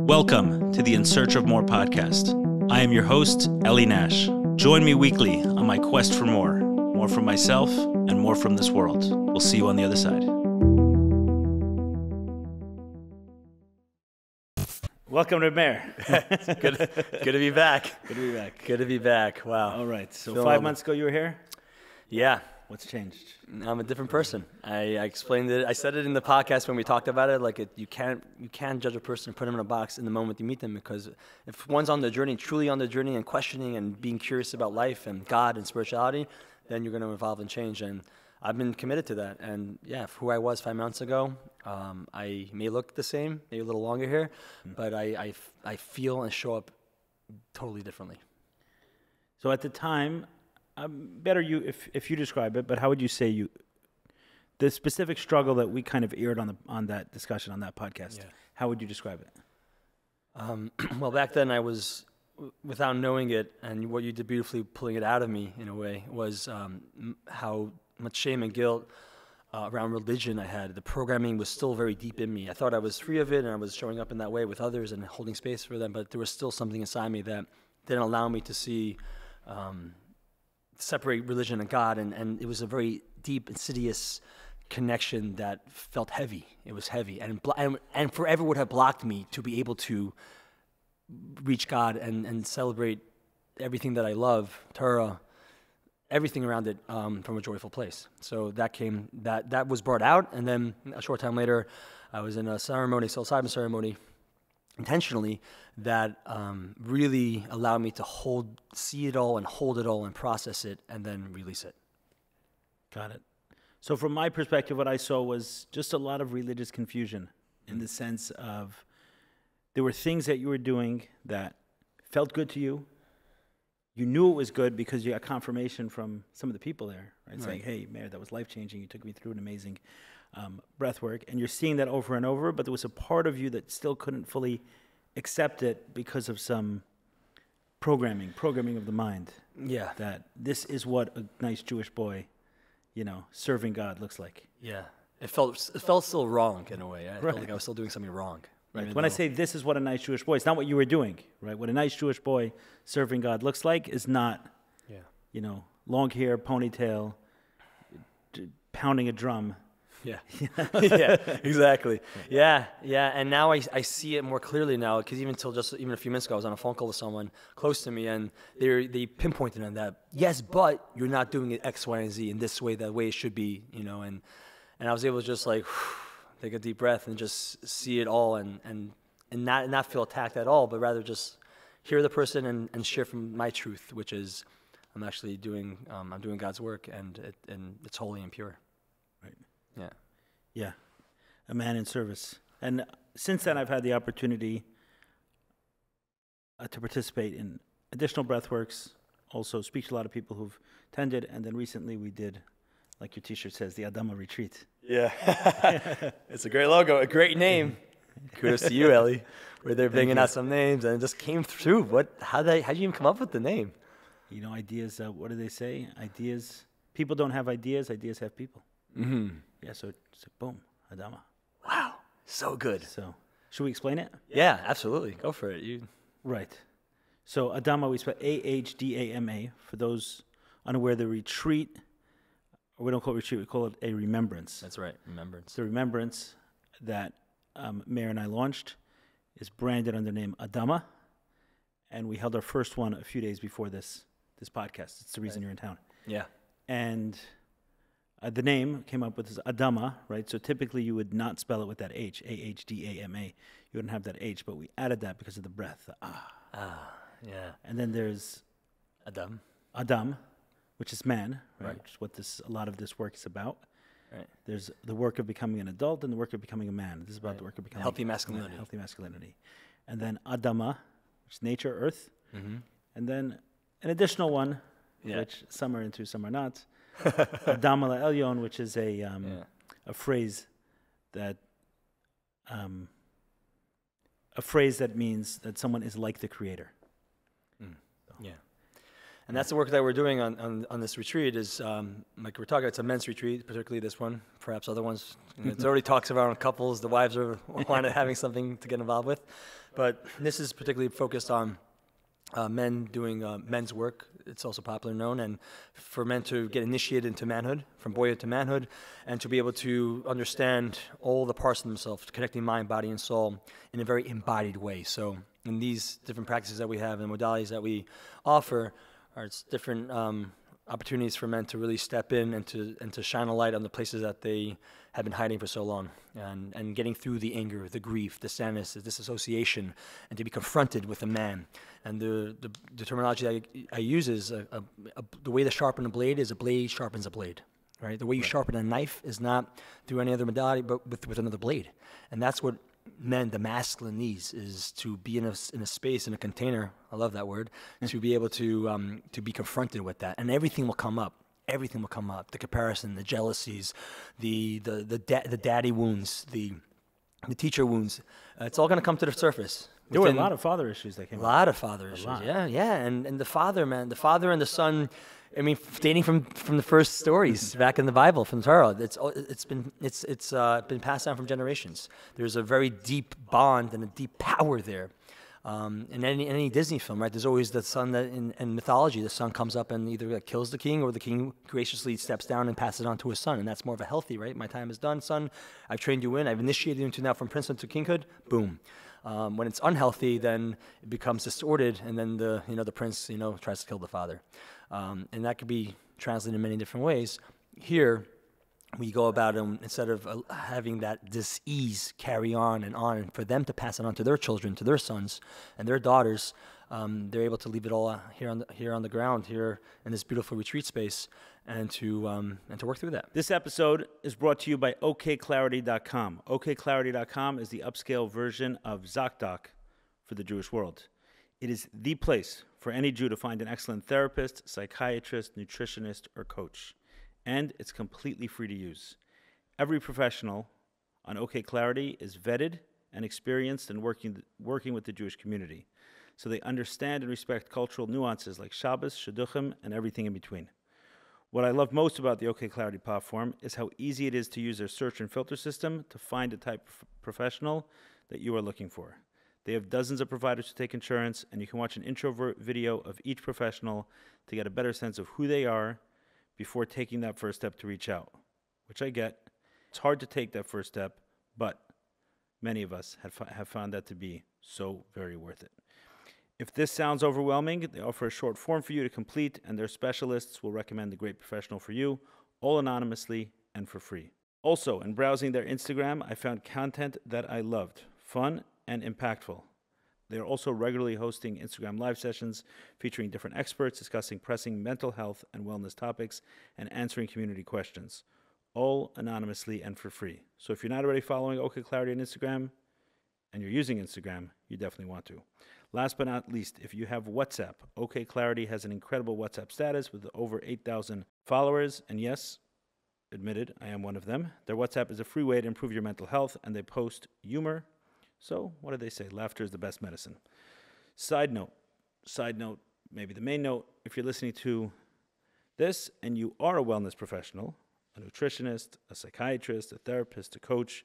Welcome to the In Search of More podcast. I am your host, Ellie Nash. Join me weekly on my quest for more from myself and more from this world. We'll see you on the other side. Welcome to Meir. Good to be back. Good to be back. Good to be back. Wow. All right. So 5 months ago you were here? Yeah. What's changed? I'm a different person. I explained it. I said it in the podcast when we talked about it. Like you can't judge a person and put them in a box in the moment you meet them, because if one's on the journey, truly on the journey, and questioning and being curious about life and God and spirituality, then you're going to evolve and change. And I've been committed to that. And yeah, for who I was 5 months ago, I may look the same, maybe a little longer here, but I feel and show up totally differently. So at the time, better you if you describe it, but how would you say the specific struggle that we kind of aired on that discussion on that podcast? Yeah. How would you describe it? Well, back then I was, without knowing it, and what you did beautifully, pulling it out of me in a way, was how much shame and guilt around religion I had. The programming was still very deep in me. I thought I was free of it, and I was showing up in that way with others and holding space for them, but there was still something inside me that didn't allow me to see. Separate religion and God, and it was a very deep, insidious connection that felt heavy. It was heavy, and forever would have blocked me to be able to reach God and celebrate everything that I love, Torah, everything around it, from a joyful place. So that was brought out, and then a short time later, I was in a ceremony, psilocybin ceremony, intentionally, that really allowed me to see it all and hold it all and process it and then release it. Got it. So from my perspective, what I saw was just a lot of religious confusion in the sense of there were things that you were doing that felt good to you. You knew it was good because you got confirmation from some of the people there, right? Saying, hey, Meir, that was life-changing. You took me through an amazing breathwork. And you're seeing that over and over, but there was a part of you that still couldn't fully accept it because of some programming of the mind. Yeah. That this is what a nice Jewish boy, serving God looks like. Yeah. It felt still wrong in a way. I felt like I was still doing something wrong. Right. When I say this is what a nice Jewish boy, it's not what you were doing, right? What a nice Jewish boy serving God looks like is not, long hair, ponytail, pounding a drum. Yeah. Yeah, exactly. Yeah. And now I see it more clearly now, because even a few minutes ago, I was on a phone call with someone close to me, and they pinpointed on that. Yes, but you're not doing it X, Y, and Z in this way, that way it should be, and I was able to just take a deep breath and just see it all and not feel attacked at all, but rather just hear the person and share from my truth, which is I'm actually doing God's work, and it's holy and pure. Right. Yeah. Yeah. A man in service. And since then, I've had the opportunity to participate in additional breathworks, also speak to a lot of people who've attended, and then recently we did, like your t-shirt says, the AhDaMa Retreat. Yeah. It's a great logo, a great name. Kudos to you, Ellie. Where they're banging out some names, and it just came through. How'd you even come up with the name? Ideas, what do they say? Ideas, people don't have ideas have people. Mm-hmm. Yeah, so boom, AhDaMa. Wow, so good. So, should we explain it? Yeah, absolutely. Go for it. Right. So AhDaMa, we spell AhDaMa. For those unaware, the retreat, or we don't call it retreat, we call it a remembrance. That's right, remembrance. The remembrance that Meir and I launched is branded under the name AhDaMa, and we held our first one a few days before this podcast. It's the reason you're in town. Yeah. And the name came up with this AhDaMa, right? So typically you would not spell it with that H, AhDaMa. You wouldn't have that H, but we added that because of the breath, the yeah. And then there's Adam, which is man, right? Which is what a lot of this work is about. Right. There's the work of becoming an adult and the work of becoming a man. This is about the work of becoming healthy masculinity. Healthy masculinity. And then AhDaMa, which is nature, earth. Mm-hmm. And then an additional one, which some are into, some are not. AhDaMa LaElyon, which is a phrase that means that someone is like the creator. Yeah. And that's the work that we're doing on this retreat is, like we're talking, it's a men's retreat, particularly this one, perhaps other ones. It already talks around couples, the wives are wanting having something to get involved with. But this is particularly focused on men doing men's work. It's also popular known, and for men to get initiated into manhood, from boyhood to manhood, and to be able to understand all the parts of themselves, connecting mind, body, and soul in a very embodied way. So in these different practices that we have and modalities that we offer, it's different opportunities for men to really step in and to shine a light on the places that they have been hiding for so long, and getting through the anger, the grief, the sadness, the disassociation, and to be confronted with a man. And the terminology that I use is the way to sharpen a blade is a blade sharpens a blade, right? The way you sharpen a knife is not through any other modality, but with another blade. And that's what men, the masculine needs, is to be in a space, in a container, I love that word, to be able to be confronted with that. And everything will come up. Everything will come up. The comparison, the jealousies, the daddy wounds, the teacher wounds. It's all going to come to the surface. There were a lot of father issues that came up. A lot of father issues, yeah. And the father, man, the father and the son, I mean, dating from the first stories back in the Bible, from Torah, it's been passed down from generations. There's a very deep bond and a deep power there. In any Disney film, right? There's always the son that in mythology, the son comes up and either kills the king, or the king graciously steps down and passes it on to his son, and that's more of a healthy, right? My time is done, son. I've trained you in. I've initiated you into now from princehood to kinghood. Boom. When it's unhealthy, then it becomes distorted, and then the prince tries to kill the father, and that could be translated in many different ways. Here, we go about them instead of having that dis-ease carry on, and for them to pass it on to their children, to their sons and their daughters. They're able to leave it all here on the ground, here in this beautiful retreat space, and to work through that. This episode is brought to you by OKClarity.com. OKClarity.com is the upscale version of ZocDoc for the Jewish world. It is the place for any Jew to find an excellent therapist, psychiatrist, nutritionist, or coach. And it's completely free to use. Every professional on OK Clarity is vetted and experienced in working with the Jewish community, so they understand and respect cultural nuances like Shabbos, Shidduchim, and everything in between. What I love most about the OK Clarity platform is how easy it is to use their search and filter system to find a type of professional that you are looking for. They have dozens of providers who take insurance, and you can watch an intro video of each professional to get a better sense of who they are before taking that first step to reach out, which I get. It's hard to take that first step, but many of us have found that to be so very worth it. If this sounds overwhelming, they offer a short form for you to complete, and their specialists will recommend a great professional for you, all anonymously and for free. Also, in browsing their Instagram, I found content that I loved, fun and impactful. They are also regularly hosting Instagram live sessions featuring different experts discussing pressing mental health and wellness topics and answering community questions, all anonymously and for free. So if you're not already following OK Clarity on Instagram and you're using Instagram, you definitely want to. Last but not least, if you have WhatsApp, OK Clarity has an incredible WhatsApp status with over 8,000 followers, and yes, admitted, I am one of them. Their WhatsApp is a free way to improve your mental health, and they post humor. So, what do they say? Laughter is the best medicine. Side note, maybe the main note, if you're listening to this and you are a wellness professional, a nutritionist, a psychiatrist, a therapist, a coach,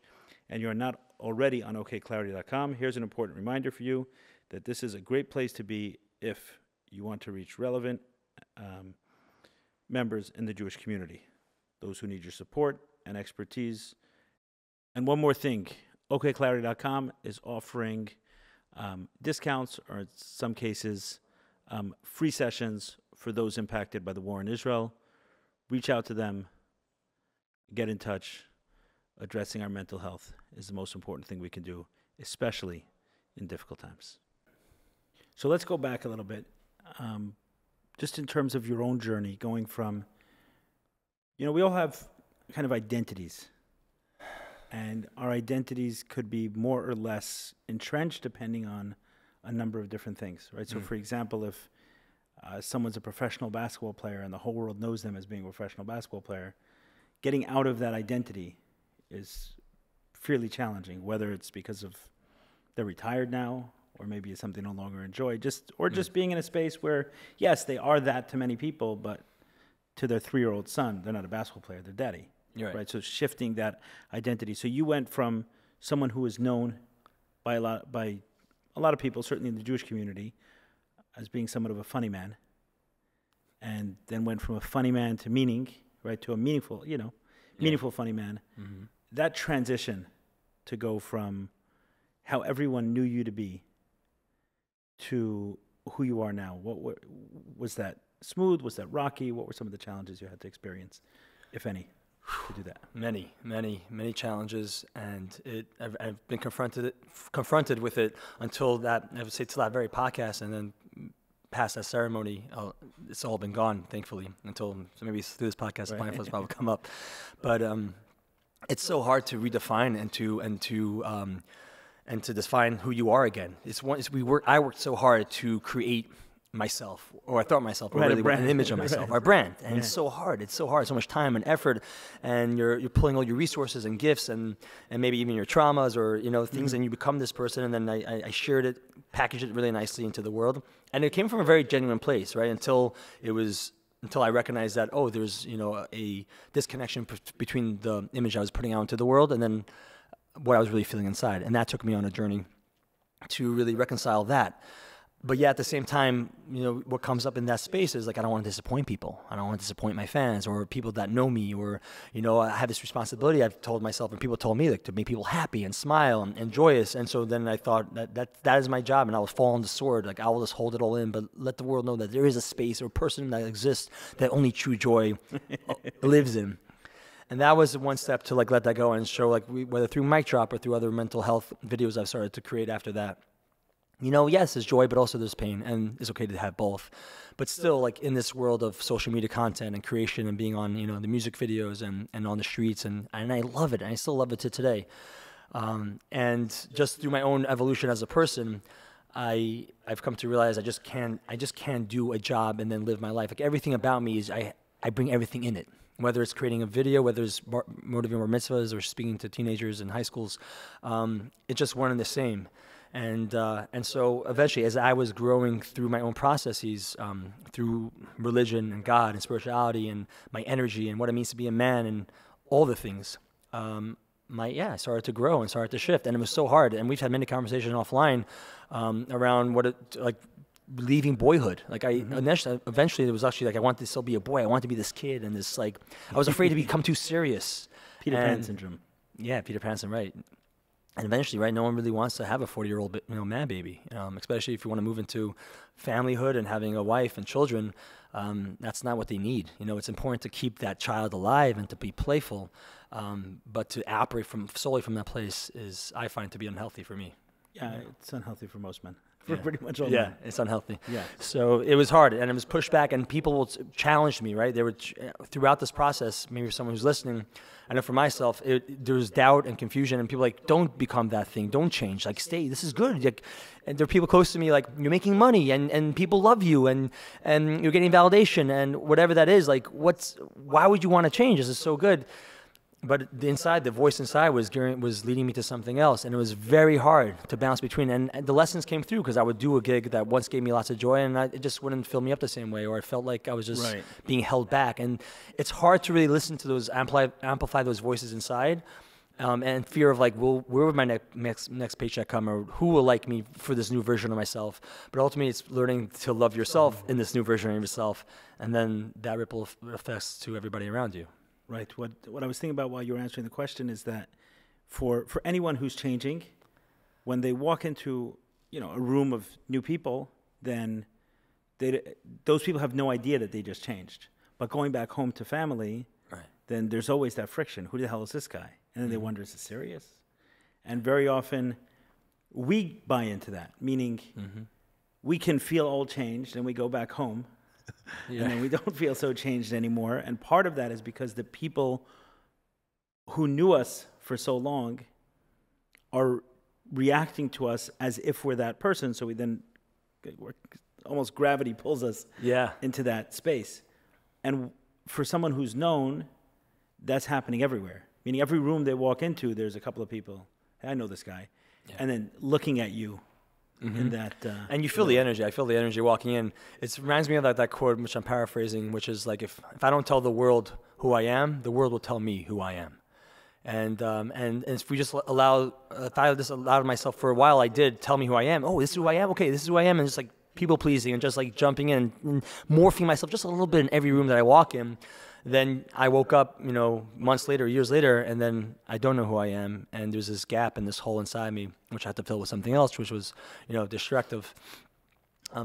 and you're not already on OKClarity.com, here's an important reminder for you that this is a great place to be if you want to reach relevant members in the Jewish community, those who need your support and expertise. And one more thing, OKClarity.com is offering discounts, or in some cases, free sessions for those impacted by the war in Israel. Reach out to them, get in touch. Addressing our mental health is the most important thing we can do, especially in difficult times. So let's go back a little bit, just in terms of your own journey, going from, we all have kind of identities. And our identities could be more or less entrenched depending on a number of different things, right? So, for example, if someone's a professional basketball player and the whole world knows them as being a professional basketball player, getting out of that identity is fairly challenging, whether it's because of they're retired now, or maybe it's something they no longer enjoy. Just being in a space where, yes, they are that to many people, but to their 3-year-old son, they're not a basketball player, they're daddy. Right. So shifting that identity. So you went from someone who was known by a lot of people, certainly in the Jewish community, as being somewhat of a funny man, and then went from a funny man to meaning, right, to a meaningful, meaningful funny man. Mm-hmm. That transition to go from how everyone knew you to be to who you are now, what was that smooth? Was that rocky? What were some of the challenges you had to experience, if any, to do that? Many challenges, and I've been confronted with it until that, I would say, till that very podcast, and then past that ceremony, it's all been gone, thankfully, until maybe through this podcast, right. Mindfulness will come up. But it's so hard to redefine and to define who you are again. I worked so hard to create myself, or I thought myself, or really an image of myself, our brand, and it's so hard, so much time and effort, and you're pulling all your resources and gifts and maybe even your traumas or things, mm-hmm. and you become this person, and then I shared it, packaged it really nicely into the world, and it came from a very genuine place, right? Until I recognized that there's a disconnection between the image I was putting out into the world and then what I was really feeling inside, and that took me on a journey to really reconcile that. But yeah, at the same time, what comes up in that space is like, I don't want to disappoint people. I don't want to disappoint my fans or people that know me, or, I have this responsibility I've told myself, and people told me, like, to make people happy and smile and joyous. And so then I thought that is my job, and I will fall on the sword. Like, I will just hold it all in, but let the world know that there is a space or person that exists that only true joy lives in. And that was one step to let that go and show, whether through Mic Drop or through other mental health videos I've started to create after that. Yes, there's joy, but also there's pain, and it's okay to have both. But still, in this world of social media content and creation and being on, the music videos and on the streets, and I love it, and I still love it to today. And just through my own evolution as a person, I've come to realize I just can't do a job and then live my life. Everything about me is I bring everything in it. Whether it's creating a video, whether it's motivating bar mitzvahs or speaking to teenagers in high schools, it's just one and the same. And so eventually, as I was growing through my own processes, through religion and God and spirituality and my energy and what it means to be a man and all the things, I started to grow and started to shift. And it was so hard. And we've had many conversations offline around leaving boyhood. Eventually it was actually I wanted to still be a boy. I wanted to be this kid and this I was afraid to become too serious. Peter Pan syndrome. Yeah, Peter Pan syndrome, right. And eventually, right, no one really wants to have a 40-year-old man baby, especially if you want to move into familyhood and having a wife and children. That's not what they need. It's important to keep that child alive and to be playful, but to operate solely from that place I find to be unhealthy for me. Yeah, it's unhealthy for most men. For pretty much all men. Yeah, it's unhealthy. Yeah. So it was hard, and it was pushed back, and people challenged me, right? They were throughout this process, maybe someone who's listening, I know for myself, there was doubt and confusion, and people don't become that thing, don't change, stay, this is good. And there are people close to me, you're making money, and people love you, and you're getting validation, and whatever that is, why would you want to change? This is so good. But the voice inside was leading me to something else, and it was very hard to bounce between. And the lessons came through because I would do a gig that once gave me lots of joy, and it just wouldn't fill me up the same way, or I felt like I was just being held back. And it's hard to really listen to those, amplify those voices inside, and fear of where will my next paycheck come, or who will like me for this new version of myself. But ultimately, it's learning to love yourself in this new version of yourself, and then that ripple effects to everybody around you. Right. What I was thinking about while you were answering the question is that for anyone who's changing, when they walk into a room of new people, then those people have no idea that they just changed. But going back home to family, then there's always that friction. Who the hell is this guy? And then they wonder, is it serious? And very often we buy into that, meaning we can feel all changed and we go back home. And then we don't feel so changed anymore. And part of that is because the people who knew us for so long are reacting to us as if we're that person. So almost gravity pulls us into that space. And for someone who's known, that's happening everywhere. Meaning every room they walk into, there's a couple of people, hey, I know this guy. Yeah. And then looking at you in that. And you feel the energy. I feel the energy walking in. It reminds me of that quote, which I'm paraphrasing, which is like, if I don't tell the world who I am, the world will tell me who I am. And if we just if I just allowed myself for a while, I did tell me who I am. Oh, this is who I am. Okay, this is who I am. And just like people pleasing and just like jumping in and morphing myself just a little bit in every room that I walk in. Then I woke up, months later, years later, and then I don't know who I am. And there's this gap and this hole inside me, which I had to fill with something else, which was, destructive.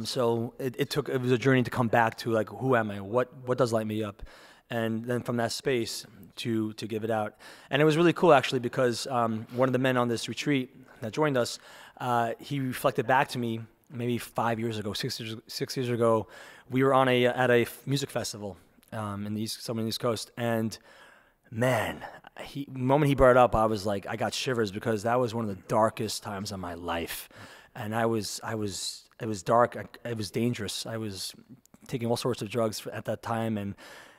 So it was a journey to come back to like, who am I? What does light me up? And then from that space to give it out. And it was really cool actually, because one of the men on this retreat that joined us, he reflected back to me maybe 5 years ago, 6 years ago. We were at a music festival in the East Coast, and man, the moment he brought it up, I was like, I got shivers, because that was one of the darkest times of my life, and it was dark, it was dangerous. I was taking all sorts of drugs at that time, and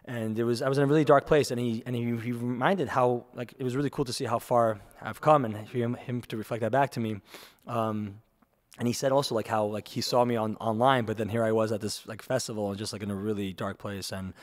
I was in a really dark place, and he reminded how, like, it was really cool to see how far I've come, and him to reflect that back to me. And he said also like how like he saw me online, but then here I was at this like festival and just like in a really dark place, and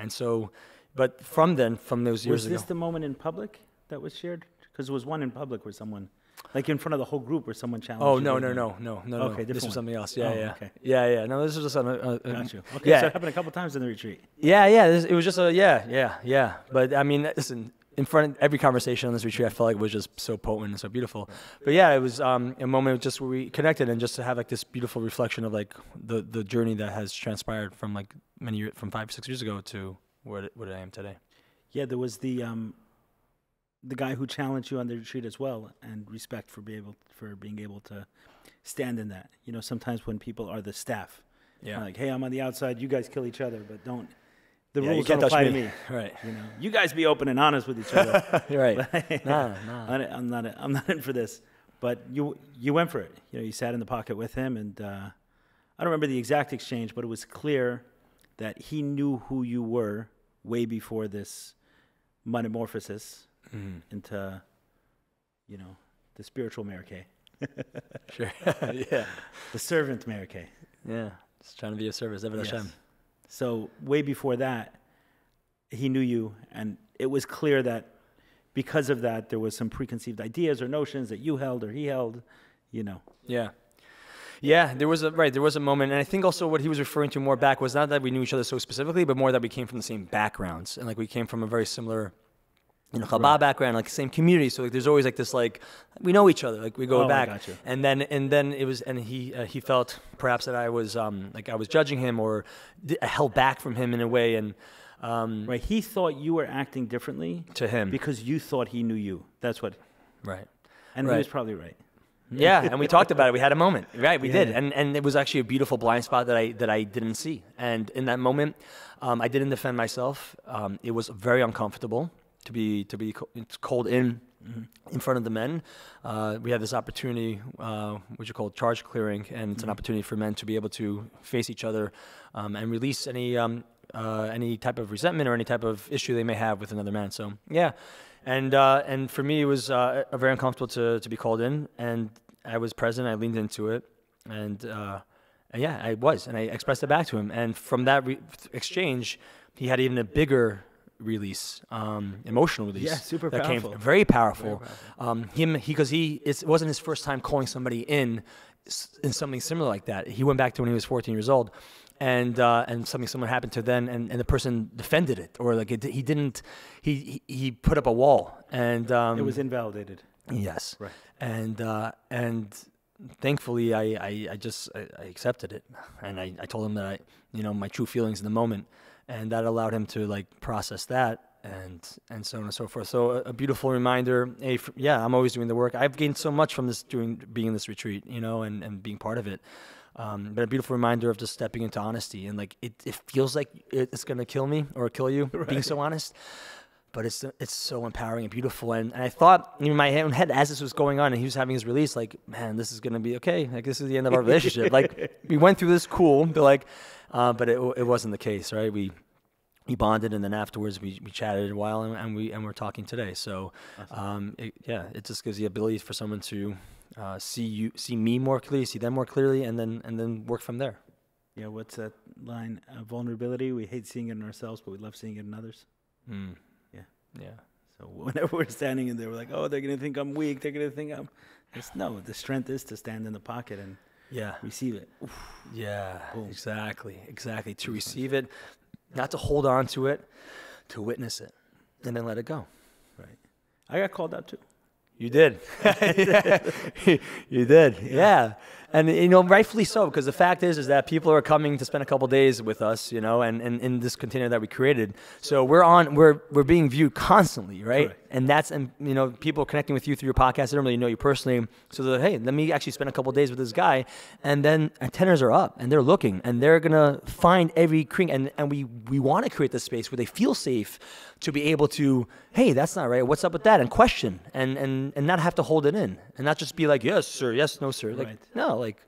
so, but from those years ago. Was this the moment in public that was shared? Because there was one in public where someone, like in front of the whole group, where someone challenged. Oh, you. No. Okay, this was something else. Yeah, yeah. Okay. Yeah. No, this was just Got you. Okay, yeah. so it happened a couple times in the retreat. Yeah. It was just yeah. But I mean, listen. In front of every conversation on this retreat, I felt like it was just so potent and so beautiful. But yeah, it was a moment just where we connected, and just to have like this beautiful reflection of like the journey that has transpired from like many years, from 5 or 6 years ago to what I am today. Yeah, there was the guy who challenged you on the retreat as well, and respect for being able to stand in that. Sometimes when people are the staff, like, hey, I'm on the outside, you guys kill each other, but don't. The rules don't apply to me. Right. You guys be open and honest with each other. Right. No. I'm not in for this. But you went for it. You sat in the pocket with him, and I don't remember the exact exchange, but it was clear that he knew who you were way before this metamorphosis into, the spiritual Meir K. Sure. Yeah. The servant Meir K. Yeah. Just trying to be of service. Eved Hashem. So way before that, he knew you, and it was clear that because of that, there was some preconceived ideas or notions that you held or he held, Yeah. Yeah, there was a moment, and I think also what he was referring to more back was not that we knew each other so specifically, but more that we came from the same backgrounds, and like we came from a very similar Chabad background, like same community. So like, there's always like this, like, we know each other, like we go back. Gotcha. And then it was, and he felt perhaps that I was like I was judging him or held back from him in a way, and right. He thought you were acting differently to him because you thought he knew you. That's what. Right. And he was probably right. Yeah, and we talked about it. We had a moment, right? We did, and it was actually a beautiful blind spot that I didn't see. And in that moment, I didn't defend myself. It was very uncomfortable to be called in front of the men. We had this opportunity, which is called charge clearing, and it's an opportunity for men to be able to face each other and release any type of resentment or any type of issue they may have with another man. So yeah, and for me it was very uncomfortable to be called in, and I was present. I leaned into it, and yeah, I was, and I expressed it back to him. And from that exchange, he had even a bigger release, emotional release. Yeah, super that powerful. Came very powerful. Because it wasn't his first time calling somebody in something similar like that. He went back to when he was 14 years old, and something similar happened to then, and the person defended it, or like he put up a wall, and it was invalidated. Yes. Right. And thankfully I accepted it, and I told him that my true feelings in the moment. And that allowed him to like process that, and so on and so forth. So a beautiful reminder. I'm always doing the work. I've gained so much from this being in this retreat, and being part of it. But a beautiful reminder of just stepping into honesty, and like it feels like it's gonna kill me or kill you, right, being so honest. But it's so empowering and beautiful. And I thought in my own head as this was going on, and he was having his release, like, man, this is gonna be okay. Like this is the end of our relationship. Like we went through this cool, but like. But it wasn't the case, right? We bonded, and then afterwards we chatted a while, and we're talking today. So, awesome. It just gives the ability for someone to see me more clearly, see them more clearly, and then work from there. Yeah, what's that line? Vulnerability. We hate seeing it in ourselves, but we love seeing it in others. Yeah. Yeah. So whenever we're standing in there, we're like, oh, they're going to think I'm weak. They're going to think I'm... No, the strength is to stand in the pocket and receive it. Oof. Yeah, Boom. exactly. To receive it, not to hold on to it, to witness it, and then let it go. Right. I got called out too. You did. You did. Yeah. And, rightfully so, because the fact is that people are coming to spend a couple days with us, and in this container that we created. So we're being viewed constantly, right? Correct. And people are connecting with you through your podcast. They don't really know you personally. So they're, hey, let me actually spend a couple days with this guy. And then antennas are up and they're looking and they're going to find every kink. And we want to create this space where they feel safe to be able to, hey, that's not right. What's up with that? And question and not have to hold it in and not just be like, yes, sir. Yes, no, sir. Like, right. No, like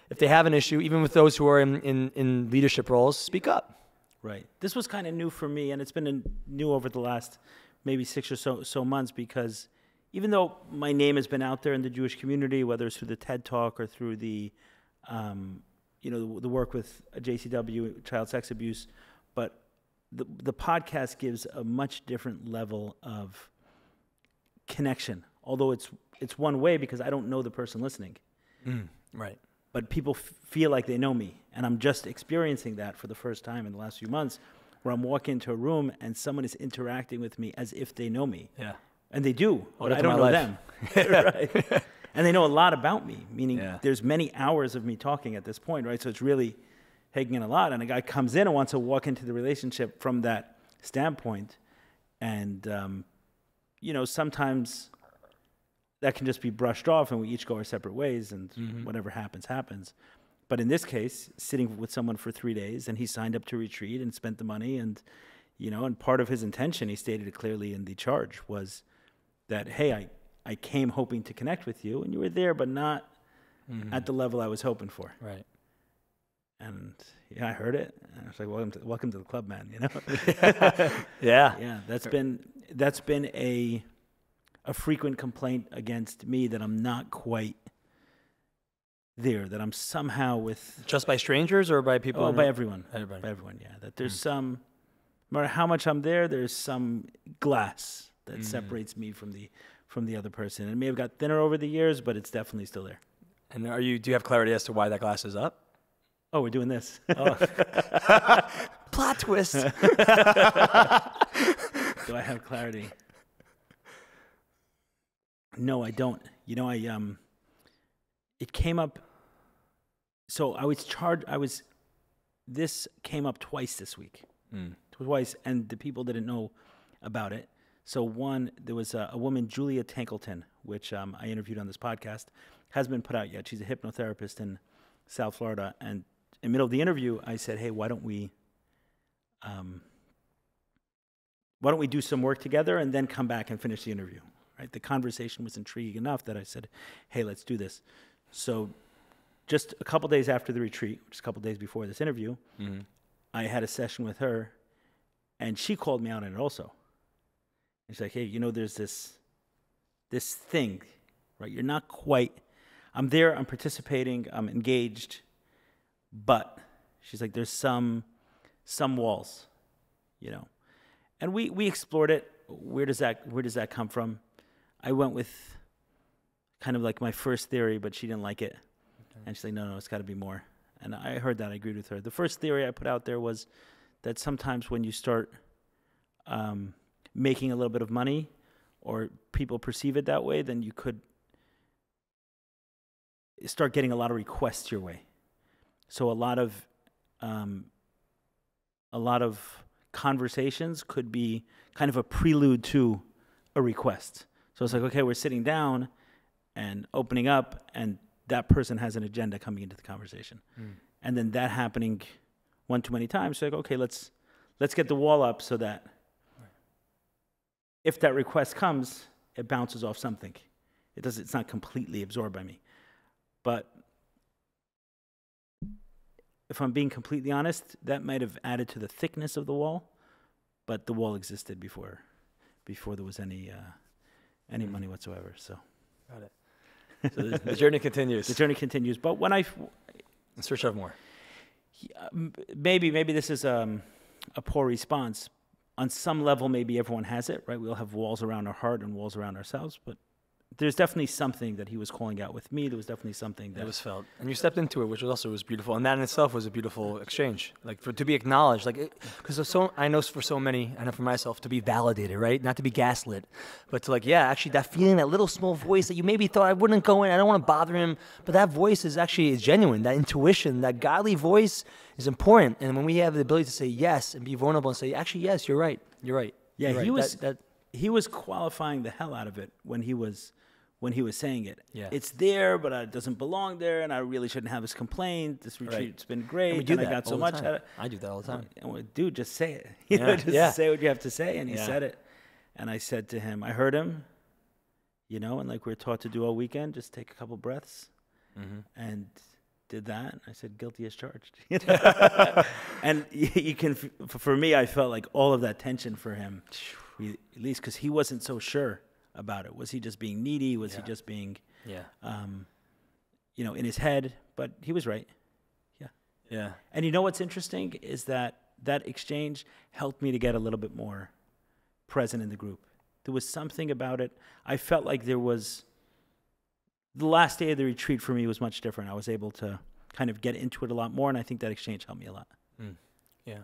if they have an issue, even with those who are in leadership roles, speak up. Right. This was kind of new for me, and it's been new over the last maybe 6 or so months, because even though my name has been out there in the Jewish community, whether it's through the TED Talk or through the work with JCW, child sex abuse, but the podcast gives a much different level of connection. Although it's one way, because I don't know the person listening. Right. But people feel like they know me, and I'm just experiencing that for the first time in the last few months, where I'm walking into a room and someone is interacting with me as if they know me. Yeah. And they do, but I don't know them. Right. And they know a lot about me, meaning there's many hours of me talking at this point, right? So it's really taking in a lot. And a guy comes in and wants to walk into the relationship from that standpoint. And, sometimes that can just be brushed off and we each go our separate ways and whatever happens, happens. But in this case, sitting with someone for 3 days, and he signed up to retreat and spent the money, and, and part of his intention, he stated it clearly in the charge, was that, hey, I came hoping to connect with you, and you were there, but not at the level I was hoping for. Right. And I heard it, and I was like, welcome to the club, man, Yeah. Yeah, that's been a frequent complaint against me, that I'm not quite there, that I'm somehow with... Just by strangers or by people? Oh, by everyone. Everybody. By everyone, yeah. That there's some, no matter how much I'm there's some glass that separates me from the other person. It may have got thinner over the years, but it's definitely still there. And do you have clarity as to why that glass is up? Oh, we're doing this. Oh. Plot twist. Do I have clarity? No, I don't. It came up. So I was charged. This came up twice this week. Twice, and the people didn't know about it. So one, there was a woman, Julia Tankleton, which I interviewed on this podcast, hasn't been put out yet. She's a hypnotherapist in South Florida. And in the middle of the interview, I said, hey, why don't we do some work together and then come back and finish the interview? Right? The conversation was intriguing enough that I said, hey, let's do this. So just a couple days after the retreat, just a couple days before this interview, I had a session with her, and she called me out on it also. And she's like, hey, there's this thing, right? You're not quite, I'm there, I'm participating, I'm engaged, but she's like, there's some walls, And we explored it. Where does that come from? I went with kind of like my first theory, but she didn't like it. Okay. And she's like, no, it's got to be more. And I heard that. I agreed with her. The first theory I put out there was that sometimes when you start making a little bit of money, or people perceive it that way, then you could start getting a lot of requests your way. So a lot of conversations could be kind of a prelude to a request. So it's like, okay, we're sitting down and opening up, and that person has an agenda coming into the conversation. And then that happening one too many times, so like, okay, let's get the wall up so that if that request comes, it bounces off something. It's not completely absorbed by me. But if I'm being completely honest, that might have added to the thickness of the wall, but the wall existed before there was any money whatsoever. So, got it. So the journey continues. The journey continues. But when I In search of more. maybe this is a poor response. On some level, maybe everyone has it, right? We all have walls around our heart and walls around ourselves, but there's definitely something that he was calling out with me. There was definitely something that It was felt, and you stepped into it, which was beautiful, and that in itself was a beautiful exchange. Like to be acknowledged, because I know for so many, I know for myself, to be validated, right? Not to be gaslit, but to actually that feeling, that little small voice that you maybe thought I wouldn't go in, I don't want to bother him, but that voice is genuine. That intuition, that godly voice is important, and when we have the ability to say yes and be vulnerable and say, actually, yes, you're right. Yeah, you're he right. was he was qualifying the hell out of it when he was saying it. Yeah. It's there, but it doesn't belong there, and I really shouldn't have this complaint. This retreat's been great, and we do and that I got so all the much time. out of it. I do that all the time. And we're, dude, just say it. Just say what you have to say. And he said it. And I said to him, I heard him, and like we were taught to do all weekend, just take a couple breaths. And did that. And I said, guilty as charged. And you can, for me, I felt like all of that tension for him, at least because he wasn't so sure about it. Was he just being needy? Was he just being, in his head? But he was right. Yeah. And you know what's interesting is that exchange helped me to get a little bit more present in the group. There was something about it. I felt like the last day of the retreat for me was much different. I was able to kind of get into it a lot more, and I think that exchange helped me a lot. Yeah.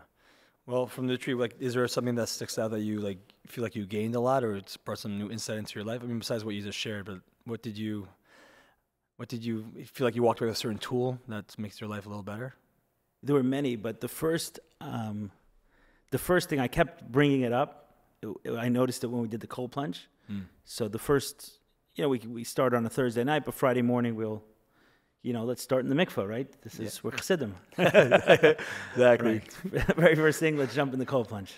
Well, from the retreat, is there something that sticks out that you feel like you gained a lot, or it's brought some new insight into your life? I mean, besides what you just shared, but what did you feel like you walked away with a certain tool that makes your life a little better? There were many, but the first thing, I kept bringing it up. I noticed it when we did the cold plunge. So the first, we start on a Thursday night, but Friday morning we'll, let's start in the mikveh, right? We're chassidim. Exactly. Right. Very first thing, let's jump in the cold plunge.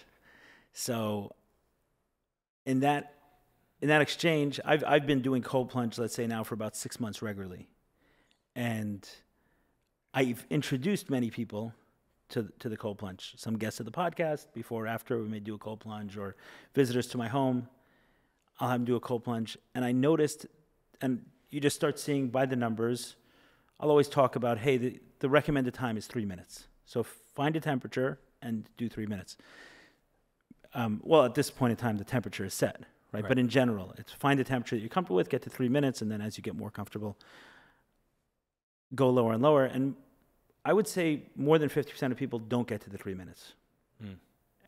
So in that exchange, I've been doing cold plunge, let's say now for about 6 months regularly. And I've introduced many people to the cold plunge. Some guests of the podcast, before or after, we may do a cold plunge, or visitors to my home, I'll have them do a cold plunge. And I noticed, and you just start seeing by the numbers, I'll always talk about, hey, the recommended time is 3 minutes. So find a temperature and do 3 minutes. Well, at this point in time, the temperature is set, right? But in general, it's find a temperature that you're comfortable with, get to 3 minutes, and then as you get more comfortable, go lower and lower. And I would say more than 50% of people don't get to the 3 minutes.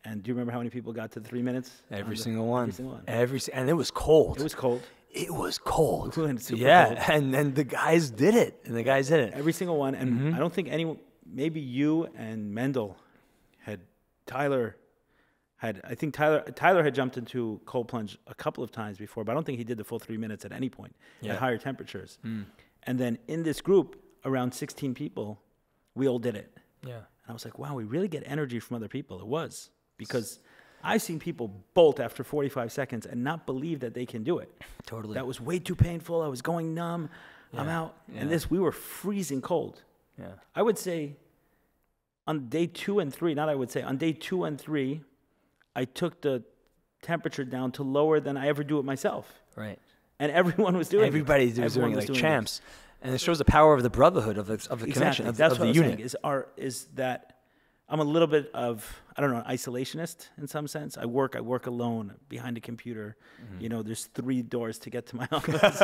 And do you remember how many people got to the 3 minutes? Every single one. Every single one. And it was cold. It was cold. It was cold. Super cold. And then the guys did it. Every single one. And I don't think anyone, maybe you and Mendel Tyler had jumped into cold plunge a couple of times before, but I don't think he did the full 3 minutes at any point at higher temperatures. And then in this group, around 16 people, we all did it. Yeah. And I was like, wow, we really get energy from other people. It was. Because I've seen people bolt after 45 seconds and not believe that they can do it. Totally. That was way too painful. I was going numb. I'm out. Yeah. And we were freezing cold. Yeah. I would say on day 2 and 3, on day 2 and 3, I took the temperature down to lower than I ever do it myself. Right. And everyone was doing it. Everybody was doing it like champs. And it shows the power of the brotherhood, of the connection, of the unit. Is that I'm a little bit of, isolationist in some sense. I work alone behind a computer. There's 3 doors to get to my office.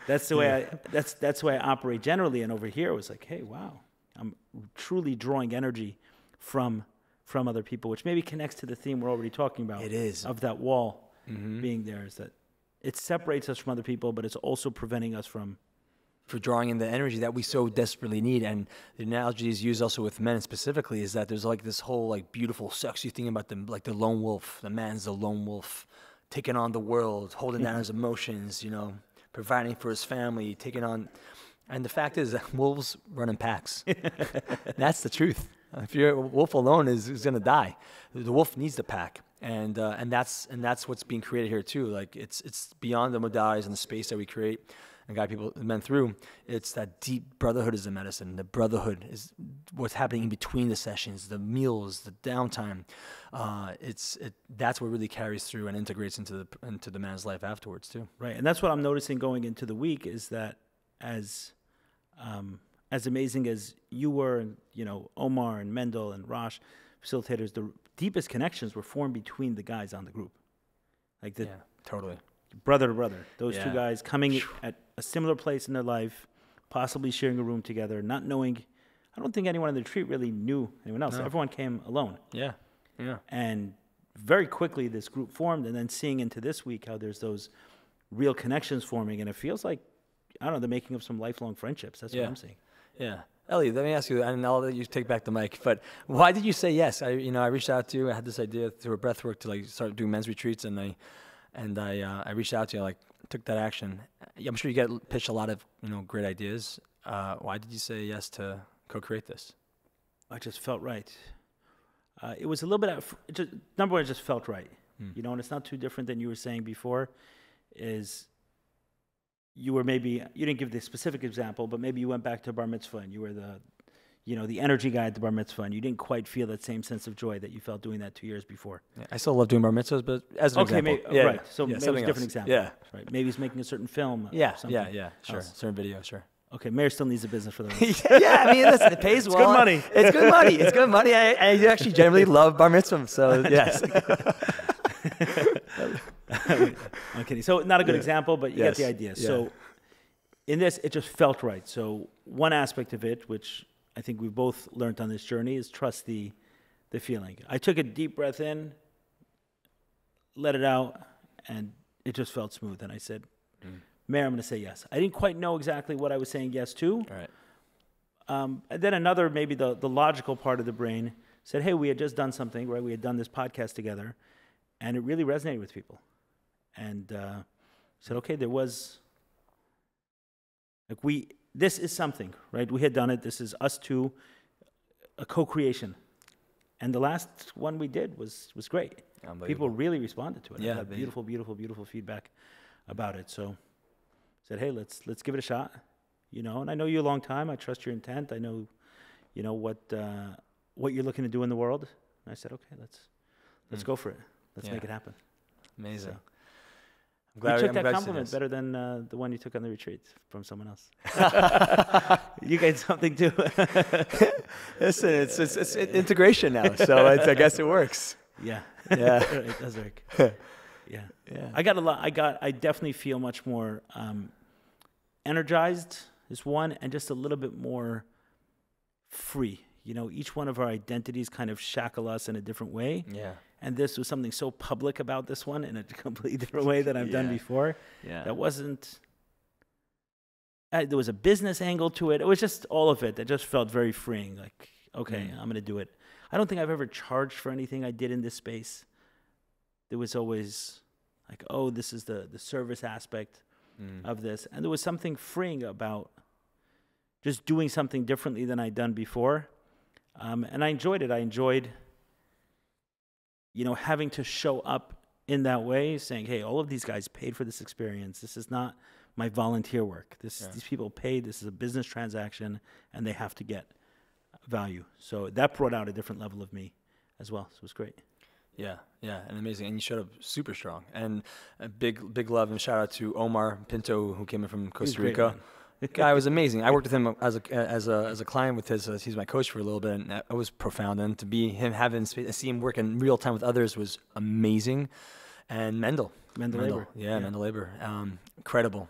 That's the way that's the way I operate generally. And over here it was like, hey, wow, I'm truly drawing energy from other people, which maybe connects to the theme we're already talking about. It is. Of that wall being there, is that it separates us from other people, but it's also preventing us from drawing in the energy that we so desperately need. And the analogy is used also with men specifically, is that there's this whole beautiful, sexy thing about them, like the lone wolf. The man's the lone wolf, taking on the world, holding down his emotions, providing for his family, taking on. And the fact is that wolves run in packs. That's the truth. If you're a wolf alone, is going to die. The wolf needs the pack. And that's what's being created here too. It's beyond the modalities and the space that we create. and guide men through, it's that deep brotherhood is the medicine. The brotherhood is what's happening in between the sessions, the meals, the downtime. That's what really carries through and integrates into the man's life afterwards too. Right, and that's what I'm noticing going into the week is that as amazing as you were, and Omar and Mendel and Rosh, facilitators, the deepest connections were formed between the guys on the group, like the totally brother to brother. Those two guys coming at a similar place in their life, possibly sharing a room together, not knowing. I don't think anyone in the retreat really knew anyone else. No. Everyone came alone. Yeah. And very quickly this group formed, and then seeing into this week how there's those real connections forming, and it feels like, I don't know, the making of some lifelong friendships. That's what I'm seeing. Yeah. Ellie, let me ask you, and I'll let you take back the mic, but why did you say yes? I reached out to you. I had this idea through a breathwork to start doing men's retreats, and I reached out to you, took that action. I'm sure you get pitched a lot of great ideas. Why did you say yes to co-create this? I just felt right. It was a little bit, number one, it just felt right. And it's not too different than you were saying before, is you didn't give the specific example, but maybe you went back to bar mitzvah and you were the energy guy at the bar mitzvah, and you didn't quite feel that same sense of joy that you felt doing that 2 years before. Yeah, I still love doing bar mitzvahs, but as an example. Right. So maybe it's a different example. Yeah. Right. Maybe he's making a certain film. Yeah. Sure. Certain video. Sure. Okay. Meir still needs a business for the rest. Listen, it pays well. It's good money. It's good money. I actually generally love bar mitzvah, so yes. I'm kidding. So not a good example, but you get the idea. Yeah. So in this, it just felt right. So one aspect of it, which I think we've both learned on this journey, is trust the feeling. I took a deep breath in, let it out, and it just felt smooth. And I said, Meir, I'm going to say yes. I didn't quite know exactly what I was saying yes to. All right. And then another, maybe the logical part of the brain said, hey, we had just done something, right? We had done this podcast together, and it really resonated with people. And said, okay, there was, this is something, right? We had done it. This is us two, a co-creation. And the last one we did was great. People really responded to it. Yeah, beautiful, beautiful, beautiful feedback about it. So said, hey, let's give it a shot. And I know you a long time. I trust your intent. I know, what you're looking to do in the world. And I said, okay, let's go for it. Let's make it happen. Amazing. So, you took that compliment better than the one you took on the retreat from someone else. You get something too. Listen, it's integration now, so I guess it works. Yeah. It does work. Yeah. I definitely feel much more energized is one, and just a little bit more free. Each one of our identities kind of shackle us in a different way. Yeah. And this was something so public about this one in a completely different way than I've done before. Yeah. That wasn't, there was a business angle to it. It was just all of it that just felt very freeing. Like, okay, I'm going to do it. I don't think I've ever charged for anything I did in this space. There was always like, oh, this is the service aspect of this. And there was something freeing about just doing something differently than I'd done before. And I enjoyed it. I enjoyed having to show up in that way, saying, hey, all of these guys paid for this experience. This is not my volunteer work. These people paid. This is a business transaction, and they have to get value. So that brought out a different level of me as well. So it was great. Yeah, and amazing. And you showed up super strong. And a big love and shout out to Omar Pinto, who came in from Costa Rica. Great, the guy was amazing. I worked with him as a client with his. He's my coach for a little bit, and it was profound. And to be him see him work in real time with others was amazing. And Mendel Labor, Mendel Labor, incredible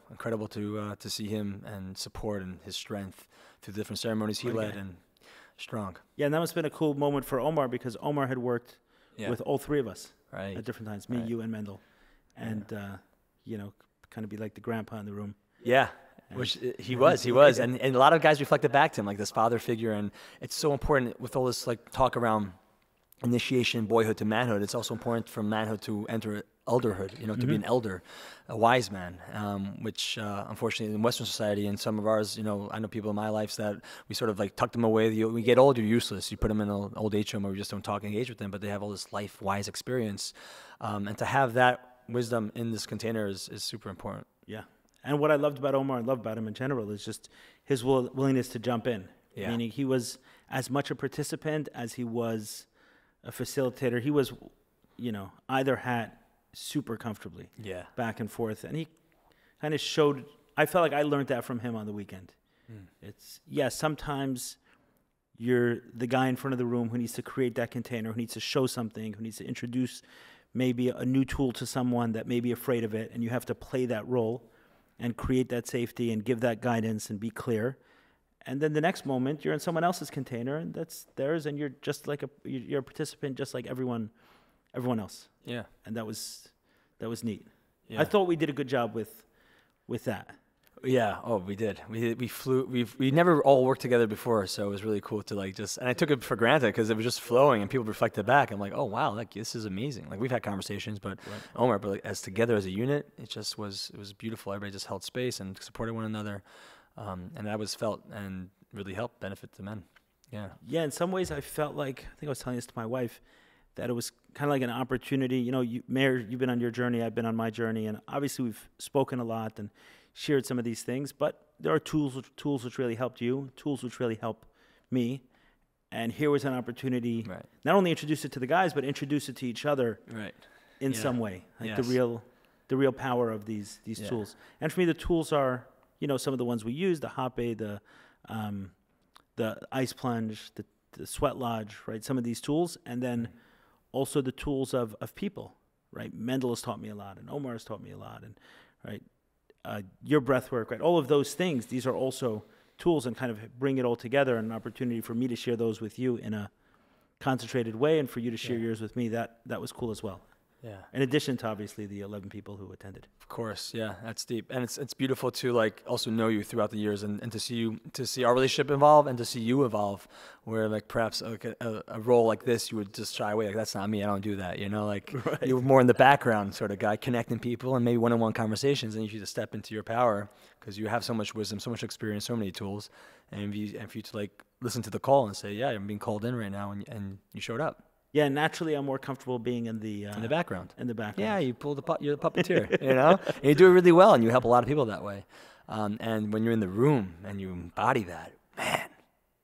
to see him and support and his strength through the different ceremonies he led and strong. Yeah, and that must have been a cool moment for Omar, because Omar had worked with all three of us at different times, me, you, and Mendel, and kind of be like the grandpa in the room. Yeah. Which he was, and a lot of guys reflected back to him, like this father figure, and it's so important with all this talk around initiation, boyhood to manhood. It's also important from manhood to enter elderhood, to be an elder, a wise man, which unfortunately in Western society and some of ours, I know people in my life that we sort of tuck them away. We get old, you're useless. You put them in an old age home, or we just don't talk and engage with them, but they have all this life wise experience, and to have that wisdom in this container is super important. Yeah. And what I loved about Omar and love about him in general is just his willingness to jump in. Yeah. Meaning he was as much a participant as he was a facilitator. He was, either hat super comfortably. Yeah. Back and forth. And he kind of showed, I felt like I learned that from him on the weekend. Sometimes you're the guy in front of the room who needs to create that container, who needs to show something, who needs to introduce maybe a new tool to someone that may be afraid of it, and you have to play that role and create that safety and give that guidance and be clear. And then the next moment, you're in someone else's container, and that's theirs, and you're just like you're a participant just like everyone else. Yeah. And that was neat. Yeah. I thought we did a good job with that. Yeah. Oh, we did. We flew. We never all worked together before, so it was really cool to and I took it for granted because it was just flowing, and people reflected back. I'm like, oh wow, this is amazing. Like we've had conversations, but Omar, but as together as a unit, it was beautiful. Everybody just held space and supported one another, and that was felt and really helped benefit the men. Yeah. Yeah. In some ways, I felt like I think I was telling this to my wife that it was kind of like an opportunity. Meir, you've been on your journey, I've been on my journey, and obviously we've spoken a lot and shared some of these things, but there are tools which really helped you, tools which really help me. And here was an opportunity, not only introduce it to the guys, but introduce it to each other in some way, like the real power of these tools. And for me, the tools are, some of the ones we use, the Hape, the ice plunge, the sweat lodge, right? Some of these tools, and then also the tools of people, right? Mendel has taught me a lot, and Omar has taught me a lot, and your breath work, right? All of those things, these are also tools, and kind of bring it all together, and an opportunity for me to share those with you in a concentrated way, and for you to share yours with me. That was cool as well. Yeah. In addition to obviously the 11 people who attended. Of course, yeah, that's deep, and it's beautiful to also know you throughout the years, and to see our relationship evolve, and to see you evolve. Where perhaps a role like this, you would just shy away. Like that's not me. I don't do that. You were more in the background sort of guy, connecting people, and maybe one-on-one conversations. And you should step into your power because you have so much wisdom, so much experience, so many tools, and for you to listen to the call and say, yeah, I'm being called in right now, and you showed up. Yeah, naturally, I'm more comfortable being in the background. In the background. Yeah, you pull you're the puppeteer, and you do it really well, and you help a lot of people that way. And when you're in the room and you embody that, man,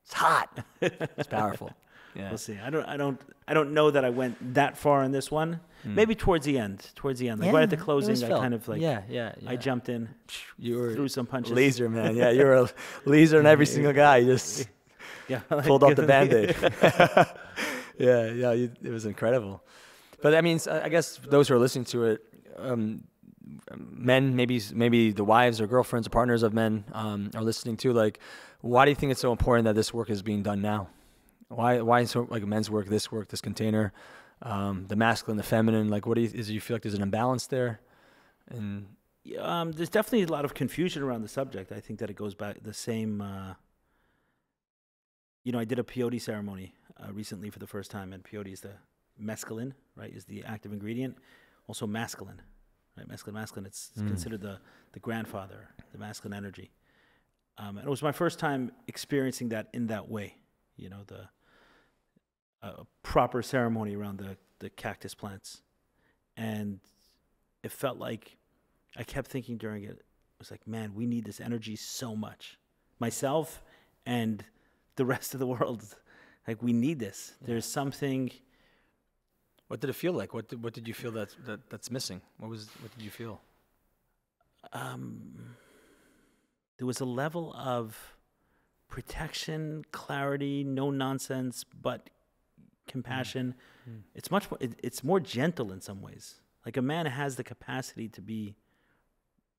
it's hot. It's powerful. Yeah. We'll see. I don't know that I went that far in this one. Maybe towards the end, like right at the closing, I kind of I jumped in. You were threw some punches. Laser, man. Yeah, you were a laser on every single guy. You just pulled off the Band-Aid. Yeah, it was incredible. But that means, I guess, those who are listening to it, men, maybe the wives or girlfriends or partners of men are listening to. Why do you think it's so important that this work is being done now? Why is so men's work, this container, the masculine, the feminine? Do you feel like there's an imbalance there? And there's definitely a lot of confusion around the subject. I think that it goes back the same. I did a peyote ceremony recently for the first time, and peyote is the mescaline, right? Is the active ingredient. Also masculine, right? Masculine. It's considered the grandfather, the masculine energy. And it was my first time experiencing that in that way. The proper ceremony around the cactus plants, and it felt like I kept thinking during it. It was like, man, we need this energy so much. Myself and the rest of the world, we need this. Yeah. There's something. What did it feel like? What did you feel that's missing? What did you feel? There was a level of protection, clarity, no nonsense, but compassion. It's much more. It's more gentle in some ways. A man has the capacity to be.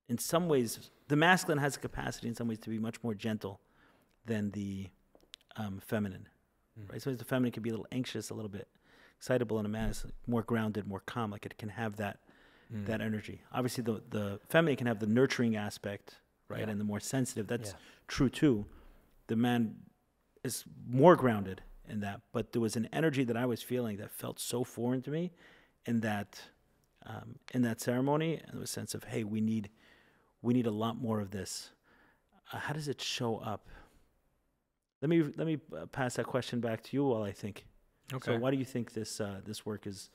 In some ways, the masculine has the capacity in some ways to be much more gentle than the feminine, right? So the feminine can be a little anxious, a little bit excitable, and a man is more grounded, more calm. It can have that energy. Obviously, the feminine can have the nurturing aspect, right, and the more sensitive. That's true too. The man is more grounded in that, but there was an energy that I was feeling that felt so foreign to me in that ceremony, and there was a sense of, hey, we need a lot more of this. How does it show up? Let me pass that question back to you while I think. Okay. So why do you think this work is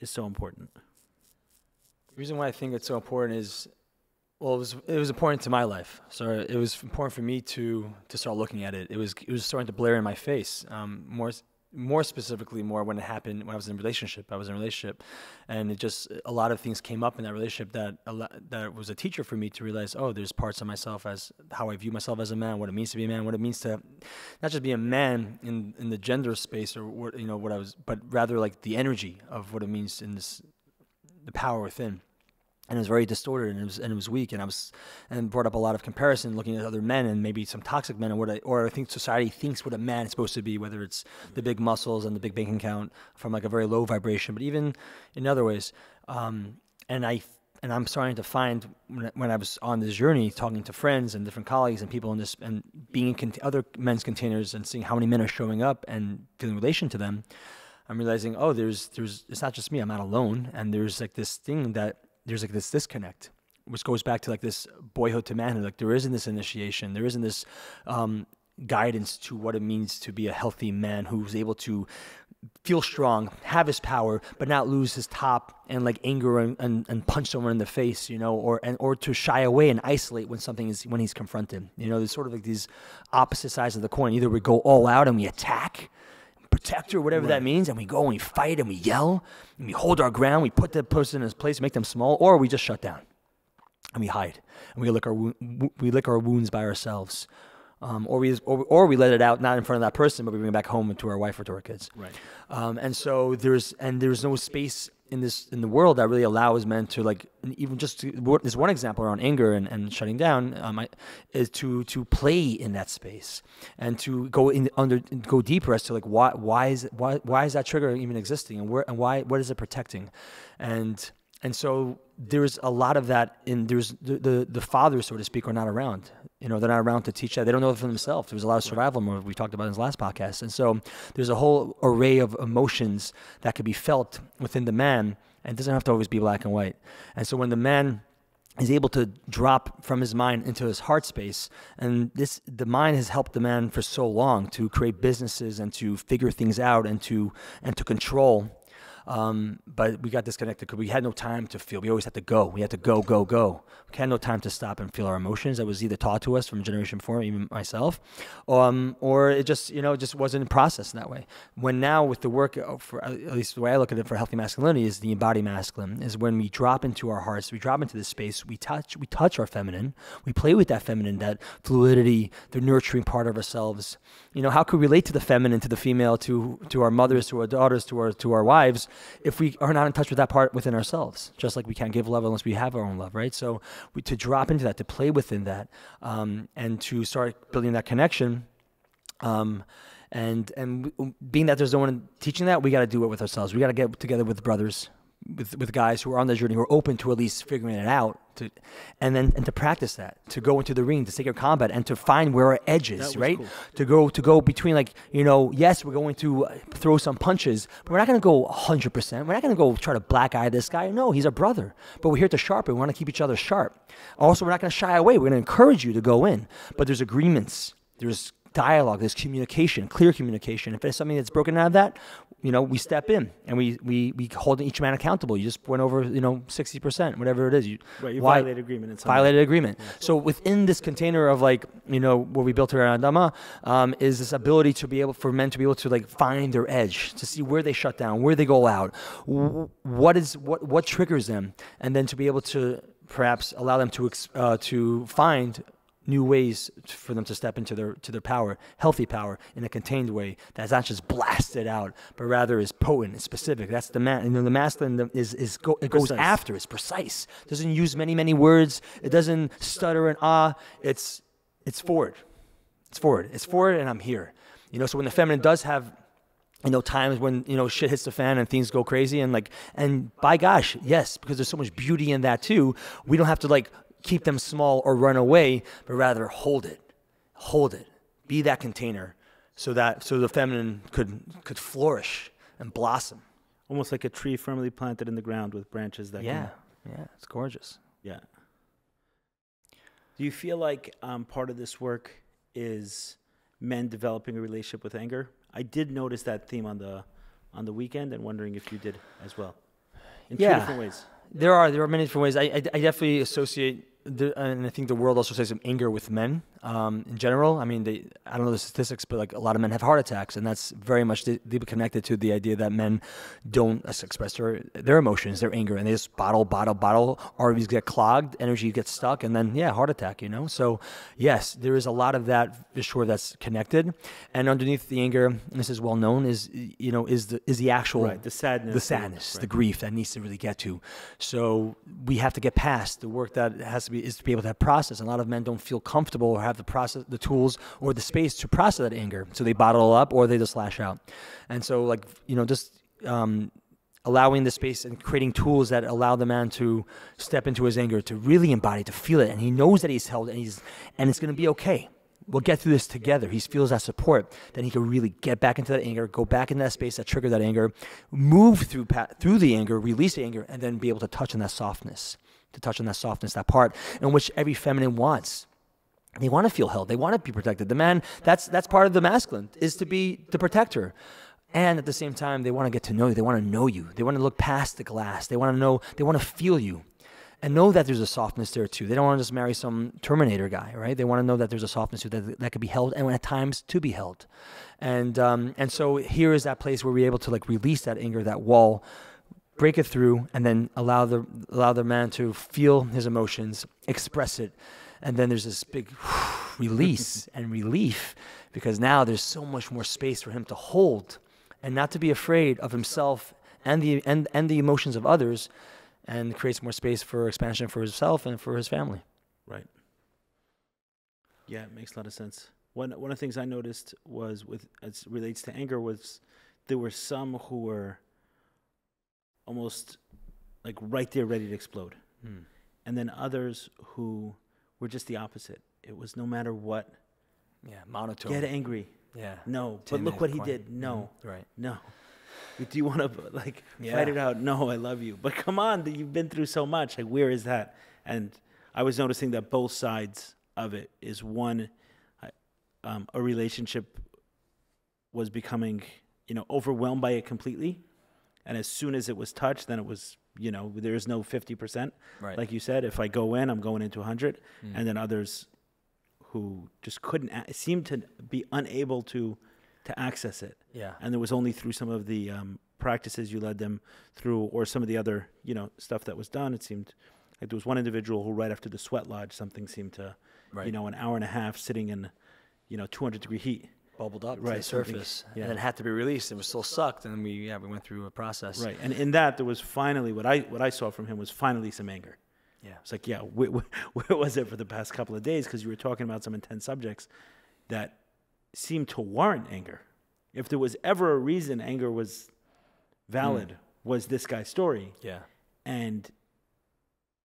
so important? The reason why I think it's so important is Well, it was important to my life. So it was important for me to start looking at it. It was starting to blare in my face. More specifically, when it happened when I was in a relationship. And it just, a lot of things came up in that relationship that was a teacher for me to realize, oh, there's parts of myself, as how I view myself as a man, what it means to be a man, what it means to not just be a man in the gender space or what, what I was, but rather like the energy of what it means in the power within. And it was very distorted, and it was weak, and brought up a lot of comparison, looking at other men and maybe some toxic men, or I think society thinks what a man is supposed to be, whether it's the big muscles and the big bank account from like a very low vibration, but even in other ways. And I'm starting to find when I was on this journey, talking to friends and different colleagues and people in this, and being in other men's containers and seeing how many men are showing up and feeling relation to them, I'm realizing, oh, it's not just me, I'm not alone, and there's like this thing that. There's like this disconnect, which goes back to like this boyhood to manhood. Like there isn't this initiation, there isn't this guidance to what it means to be a healthy man who's able to feel strong, have his power, but not lose his top and like anger and punch someone in the face, or to shy away and isolate when he's confronted. There's sort of like these opposite sides of the coin. Either we go all out and we attack, protect or whatever that means, and we go and we fight and we yell and we hold our ground, we put the person in his place, make them small, or we just shut down and we hide and we lick our wounds by ourselves, or we let it out, not in front of that person, but we bring it back home to our wife or to our kids. Right. And so there's no space in the world that really allows men to, like, even just there's one example around anger and shutting down, is to play in that space and to go deeper as to like why is that trigger even existing, and what is it protecting, and so there's a lot of that there's the fathers, so to speak, are not around. They're not around to teach that. They don't know it for themselves. There's a lot of survival mode we talked about in this last podcast. And so there's a whole array of emotions that could be felt within the man, and it doesn't have to always be black and white. And so when the man is able to drop from his mind into his heart space, and the mind has helped the man for so long to create businesses and to figure things out and to control. But we got disconnected because we had no time to feel. We always had to go. We had to go. We had no time to stop and feel our emotions. That was either taught to us from a generation before, even myself, or it just wasn't processed in that way. When now with the work, for at least the way I look at it for healthy masculinity, is the embodied masculine, is when we drop into our hearts, we drop into this space, we touch our feminine, we play with that feminine, that fluidity, the nurturing part of ourselves. How could we relate to the feminine, to the female, to our mothers, to our daughters, to our wives, if we are not in touch with that part within ourselves? Just like we can't give love unless we have our own love, right? So to drop into that, to play within that, and to start building that connection, and being that there's no one teaching that, we got to do it with ourselves. We got to get together with brothers, with guys who are on the journey, who are open to at least figuring it out, and to practice that, to go into the ring, to take our combat, and to find where our edges, right? Cool. To go between, like, yes, we're going to throw some punches, but we're not going to go 100%. We're not going to go try to black eye this guy. No, he's a brother, but we're here to sharpen. We want to keep each other sharp. Also, we're not going to shy away. We're going to encourage you to go in, but there's agreements, there's dialogue, there's communication, clear communication. If there's something that's broken out of that, we step in and we hold each man accountable. You just went over, 60%, whatever it is. You violated agreement. Violated agreement. Yeah. So within this container of, like, what we built here at AhDaMa, is this ability for men to be able to, like, find their edge, to see where they shut down, where they go out, what triggers them, and then to be able to perhaps allow them to find new ways for them to step into their power, healthy power, in a contained way that's not just blasted out, but rather is potent, it's specific. That's the man. The masculine it goes after. It's precise. It doesn't use many words. It doesn't stutter and It's forward. It's forward. It's forward, and I'm here. So when the feminine does have, times when, shit hits the fan and things go crazy, and by gosh, yes, because there's so much beauty in that too. We don't have to, like, keep them small or run away, but rather hold it, be that container, so the feminine could flourish and blossom. Almost like a tree firmly planted in the ground with branches that yeah, it's gorgeous. Yeah. Do you feel like part of this work is men developing a relationship with anger? I did notice that theme on the weekend, and wondering if you did as well. In two different ways. There are many different ways. I definitely associate and I think the world also says anger with men in general. I mean, I don't know the statistics, but like a lot of men have heart attacks, and that's very much deeply connected to the idea that men don't express their emotions, their anger, and they just bottle. Arteries get clogged, energy gets stuck, and then heart attack. So yes, there is a lot of that for sure that's connected, and underneath the anger, and this is well known, is the actual the sadness, the grief that needs to really get to. So we have to get past the work that has to be able to have process. And a lot of men don't feel comfortable or have the tools or the space to process that anger. So they bottle it up or they just lash out. And so allowing the space and creating tools that allow the man to step into his anger, to really embody, to feel it. And he knows that he's held and it's going to be okay. We'll get through this together. He feels that support. Then he can really get back into that anger, go back into that space that triggered that anger, move through the anger, release the anger, and then be able to touch on that softness. That part in which every feminine wants. They want to feel held. They want to be protected. The man, that's part of the masculine, is to be the protector. And at the same time, they want to get to know you. They want to know you. They want to look past the glass. They want to know, they want to feel you. And know that there's a softness there too. They don't want to just marry some Terminator guy, right? They want to know that there's a softness too, that could be held, and at times to be held. And so here is that place where we're able to release that anger, that wall, break it through, and then allow the man to feel his emotions, express it, and then there's this big release and relief, because now there's so much more space for him to hold, and not to be afraid of himself and the emotions of others, and creates more space for expansion for himself and for his family. Right. Yeah, it makes a lot of sense. One of the things I noticed was as it relates to anger was there were some who were almost right there ready to explode. And then others who were just the opposite. It was no matter what. Yeah, monotone. Get angry. Yeah. No, but look what he did. No. Right. No. Do you want to fight it out? No, I love you. But come on, you've been through so much. Where is that? And I was noticing that both sides of it is one, a relationship was becoming, overwhelmed by it completely. And as soon as it was touched, then it was, there is no 50%. Right. Like you said, if I go in, I'm going into 100. And then others who just seemed to be unable to access it. Yeah. And there was only through some of the practices you led them through, or some of the other, stuff that was done. It seemed like there was one individual who right after the sweat lodge, something seemed to, an hour and a half sitting in, 200-degree heat. Bubbled up to the surface, yeah. And then had to be released. It was still sucked, and we went through a process. Right, and in that there was finally what I saw from him was finally some anger. Yeah, it's where was it for the past couple of days? Because you were talking about some intense subjects that seemed to warrant anger. If there was ever a reason anger was valid, was this guy's story. Yeah, and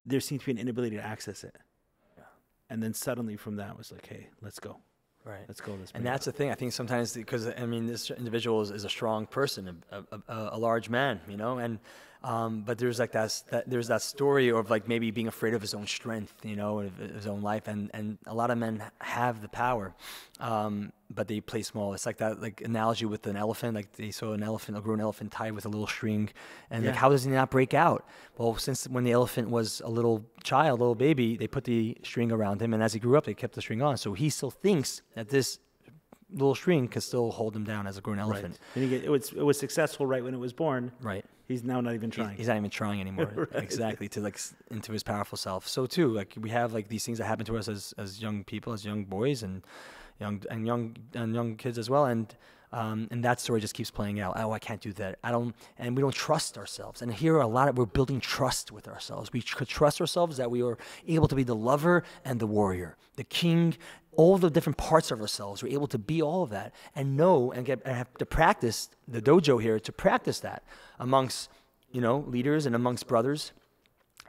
there seemed to be an inability to access it. Yeah, and then suddenly from that was hey, let's go. Right. Let's go. And that's the thing. I think sometimes, because this individual is a strong person, a large man, and but there's there's that story of maybe being afraid of his own strength, of his own life, and a lot of men have the power, but they play small. It's like that analogy with an elephant. They saw a grown elephant tied with a little string, and how does he not break out? Well, since when the elephant was a little child, little baby, they put the string around him, and as he grew up, they kept the string on. So he still thinks that this little string can still hold him down as a grown elephant. Right. And it was successful right when it was born. Right. He's now not even trying. He's not even trying anymore. Right. Exactly, to into his powerful self. So too, we have these things that happen to us as young people, as young boys, and young kids as well, and that story just keeps playing out. Oh, I can't do that. And we don't trust ourselves. And here we're building trust with ourselves. We could trust ourselves that we are able to be the lover and the warrior, the king, all the different parts of ourselves. We're able to be all of that and know and have to practice the dojo here to practice that amongst leaders and amongst brothers.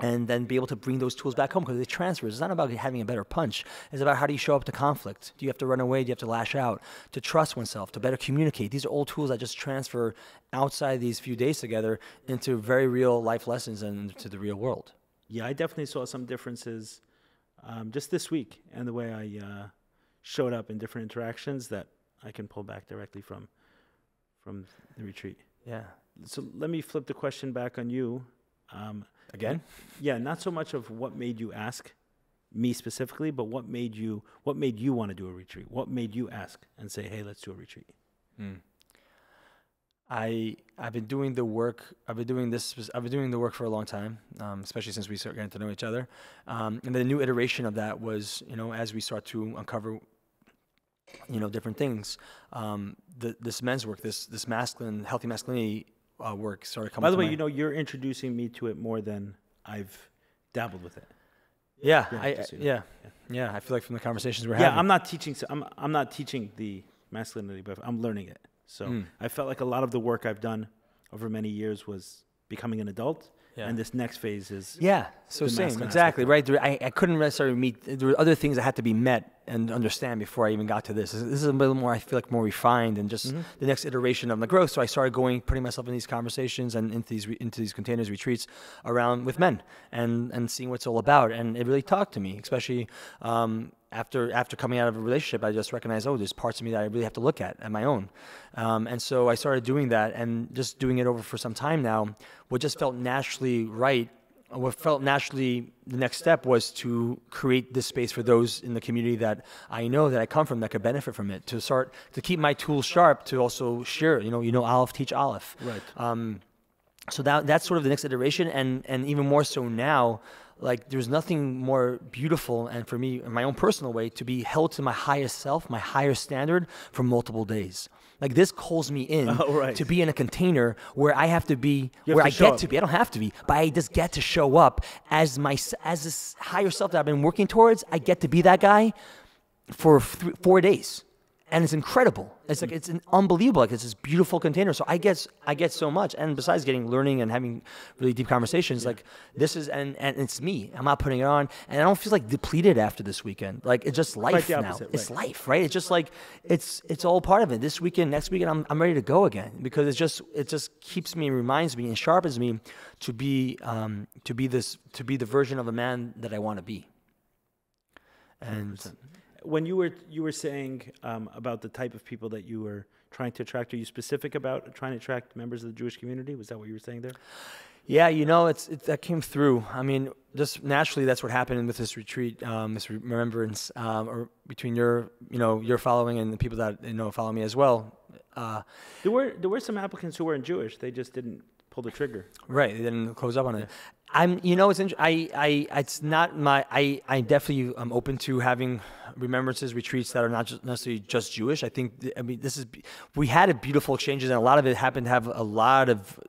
And then be able to bring those tools back home, because it transfers. It's not about having a better punch. It's about how do you show up to conflict. Do you have to run away? Do you have to lash out? To trust oneself, to better communicate. These are all tools that just transfer outside these few days together into very real life lessons and to the real world. Yeah, I definitely saw some differences just this week and the way I showed up in different interactions that I can pull back directly from the retreat. Yeah. So let me flip the question back on you. Again? Yeah, not so much of what made you ask me specifically, but what made you want to do a retreat? What made you ask and say, hey, let's do a retreat? I've been doing the work. I've been doing the work for a long time, especially since we started getting to know each other. And the new iteration of that was, as we start to uncover, different things. This men's work, this healthy masculinity work started coming. By the way, you're introducing me to it more than I've dabbled with it. Yeah, I feel like from the conversations we're having. Yeah, I'm not teaching. I'm not teaching the masculinity, but I'm learning it. So I felt like a lot of the work I've done over many years was becoming an adult, and this next phase is same, exactly, right? I couldn't necessarily meet. There were other things that had to be met and understand before I even got to this. This is a little more, I feel like, more refined and just the next iteration of the growth. So I started putting myself in these conversations and into these containers, retreats around with men and seeing what it's all about. And it really talked to me, especially after coming out of a relationship. I just recognized, there's parts of me that I really have to look at my own. And so I started doing that and just doing it over for some time now. What just felt naturally right, what felt naturally the next step was to create this space for those in the community that I know that I come from that could benefit from it, to keep my tools sharp, to also share, Aleph teach Aleph. Right. So that's sort of the next iteration, and even more so now, like there's nothing more beautiful, and for me, in my own personal way, to be held to my highest self, my higher standard for multiple days. Like this calls me in to be in a container where I have to be, where I get to be. I don't have to be, but I just get to show up as this higher self that I've been working towards. I get to be that guy for 4 days. And it's incredible. It's like, it's unbelievable. Like, it's this beautiful container. So I get so much. And besides learning and having really deep conversations, like this is, and it's me. I'm not putting it on. And I don't feel like depleted after this weekend. Like it's just life now. It's life, right? It's just like, it's all part of it. This weekend, next weekend, I'm ready to go again, because it just keeps me, reminds me and sharpens me to be the version of a man that I want to be. And 100%. When you were saying about the type of people that you were trying to attract, are you specific about trying to attract members of the Jewish community? Was that what you were saying there? Yeah, that came through. I mean, just naturally, that's what happened with this retreat, this remembrance, or between your following and the people that follow me as well. There were some applicants who weren't Jewish. They just didn't pull the trigger. Right, they didn't close up on it. It's interesting. I definitely am open to having remembrances, retreats that are not necessarily just Jewish. We had beautiful exchanges, and a lot of it happened to have a lot of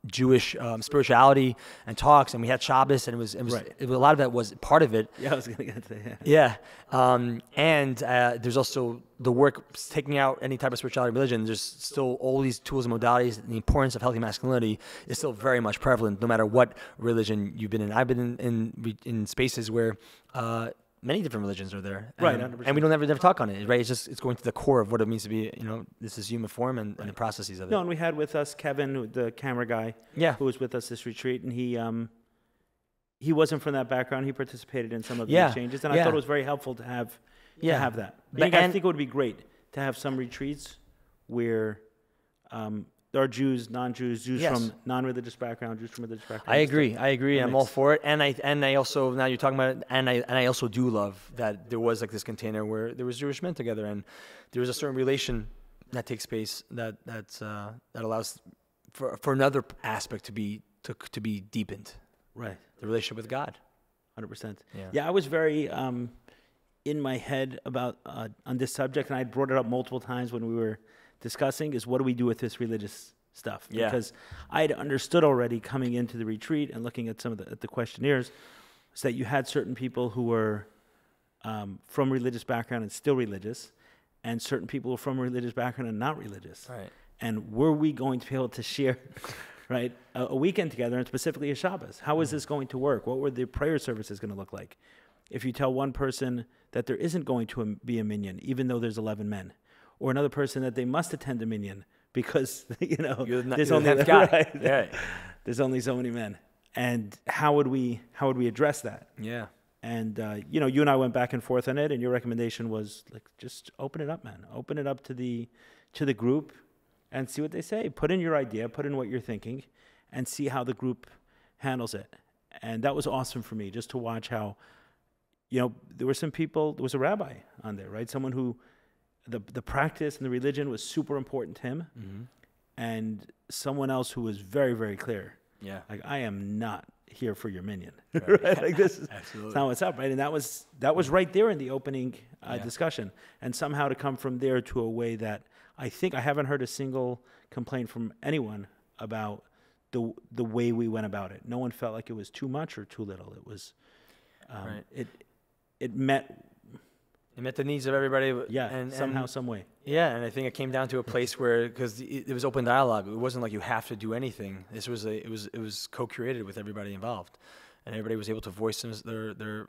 Jewish spirituality and talks, and we had Shabbos, and a lot of that was part of it. Yeah, I was going to get to that. Yeah. And there's also the work taking out any type of spirituality, religion. There's still all these tools and modalities. And the importance of healthy masculinity is still very much prevalent, no matter what religion you've been in. I've been in spaces where many different religions are there, and we don't never talk on it, right? It's going to the core of what it means to be, this is human form and the processes of it. No, and we had with us Kevin, the camera guy, who was with us this retreat, and he wasn't from that background. He participated in some of the exchanges, and I thought it was very helpful to have that. I think it would be great to have some retreats where there are Jews, non-Jews, Jews from non-religious background, Jews from religious background. I agree. I'm all for it. And I also, now you're talking about it, and I also do love that there was like this container where there was Jewish men together, and there was a certain relation that takes place that allows for another aspect to be deepened. Right. The relationship with God. 100%. Yeah, I was very in my head about on this subject, and I brought it up multiple times when we were discussing, is what do we do with this religious stuff? Because I had understood already coming into the retreat and looking at some of the questionnaires, is that you had certain people who were from religious background and still religious, and certain people who were from religious background and not religious. Right. And were we going to be able to share, right, a weekend together, and specifically a Shabbos? How is this going to work? What were the prayer services going to look like? If you tell one person that there isn't going to be a minyan, even though there's 11 men, or another person that they must attend a minyan because there's only there's only so many men, and how would we address that? Yeah. And you and I went back and forth on it, and your recommendation was like, just open it up, man. Open it up to the group and see what they say. Put in your idea, put in what you're thinking, and see how the group handles it. And that was awesome for me, just to watch how there were some people, there was a rabbi on there, right? Someone who the practice and the religion was super important to him, and someone else who was very, very clear. Yeah. Like, I am not here for your minion. Right. Right? Like, this is Absolutely. not what's up, right? And that was right there in the opening discussion. And somehow to come from there to a way that I think I haven't heard a single complaint from anyone about the way we went about it. No one felt like it was too much or too little. It was, Right. it met, It met the needs of everybody. and somehow, some way. Yeah, and I think it came down to a place where, because it was open dialogue. It wasn't like you have to do anything. This was it was co-created with everybody involved, and everybody was able to voice their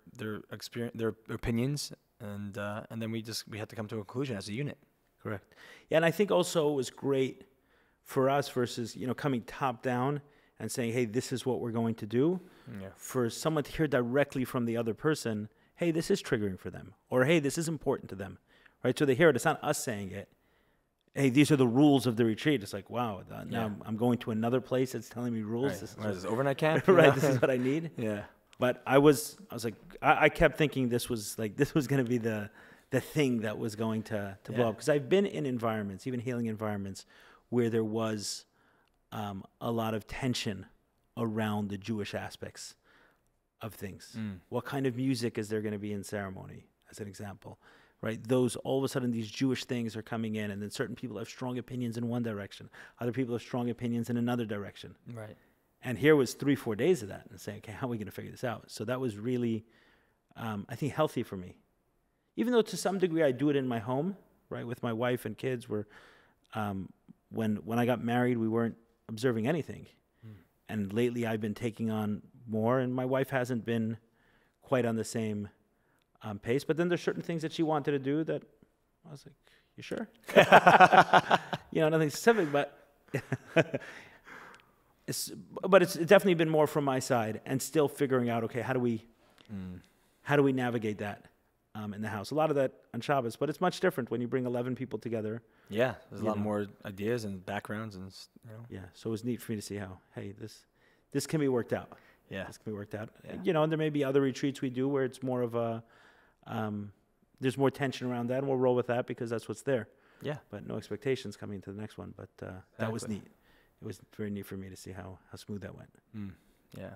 experience, their opinions, and then we had to come to a conclusion as a unit. Correct. Yeah, and I think also it was great for us versus coming top down and saying, hey, this is what we're going to do. Yeah. For someone to hear directly from the other person, hey, this is triggering for them, or hey, this is important to them, right? So they hear it. It's not us saying it. Hey, these are the rules of the retreat. It's like, wow, now I'm going to another place that's telling me rules. Right. This is What is this, overnight camp? right. This is what I need. Yeah. But I was like, I kept thinking this was going to be the thing that was going to blow up, because I've been in environments, even healing environments, where there was a lot of tension around the Jewish aspects of things. What kind of music is there going to be in ceremony, as an example, right? Those, all of a sudden, these Jewish things are coming in, and then certain people have strong opinions in one direction. Other people have strong opinions in another direction. Right. And here was 3-4 days of that, and saying, okay, how are we going to figure this out? So that was really, I think, healthy for me. Even though to some degree I do it in my home, right, with my wife and kids, where when I got married, we weren't observing anything. And lately I've been taking on more, and my wife hasn't been quite on the same pace. But then there's certain things that she wanted to do that I was like, you sure? Nothing specific, but it's definitely been more from my side, and still figuring out, okay, how do we navigate that in the house? A lot of that on Shabbos, but it's much different when you bring 11 people together. Yeah, there's a lot more ideas and backgrounds, and Yeah, so it was neat for me to see how, hey, this can be worked out. Yeah, this can be worked out. Yeah. And there may be other retreats we do where it's more of a, there's more tension around that, and we'll roll with that because that's what's there. Yeah, but no expectations coming to the next one. But that was neat. It was very neat for me to see how smooth that went. Yeah.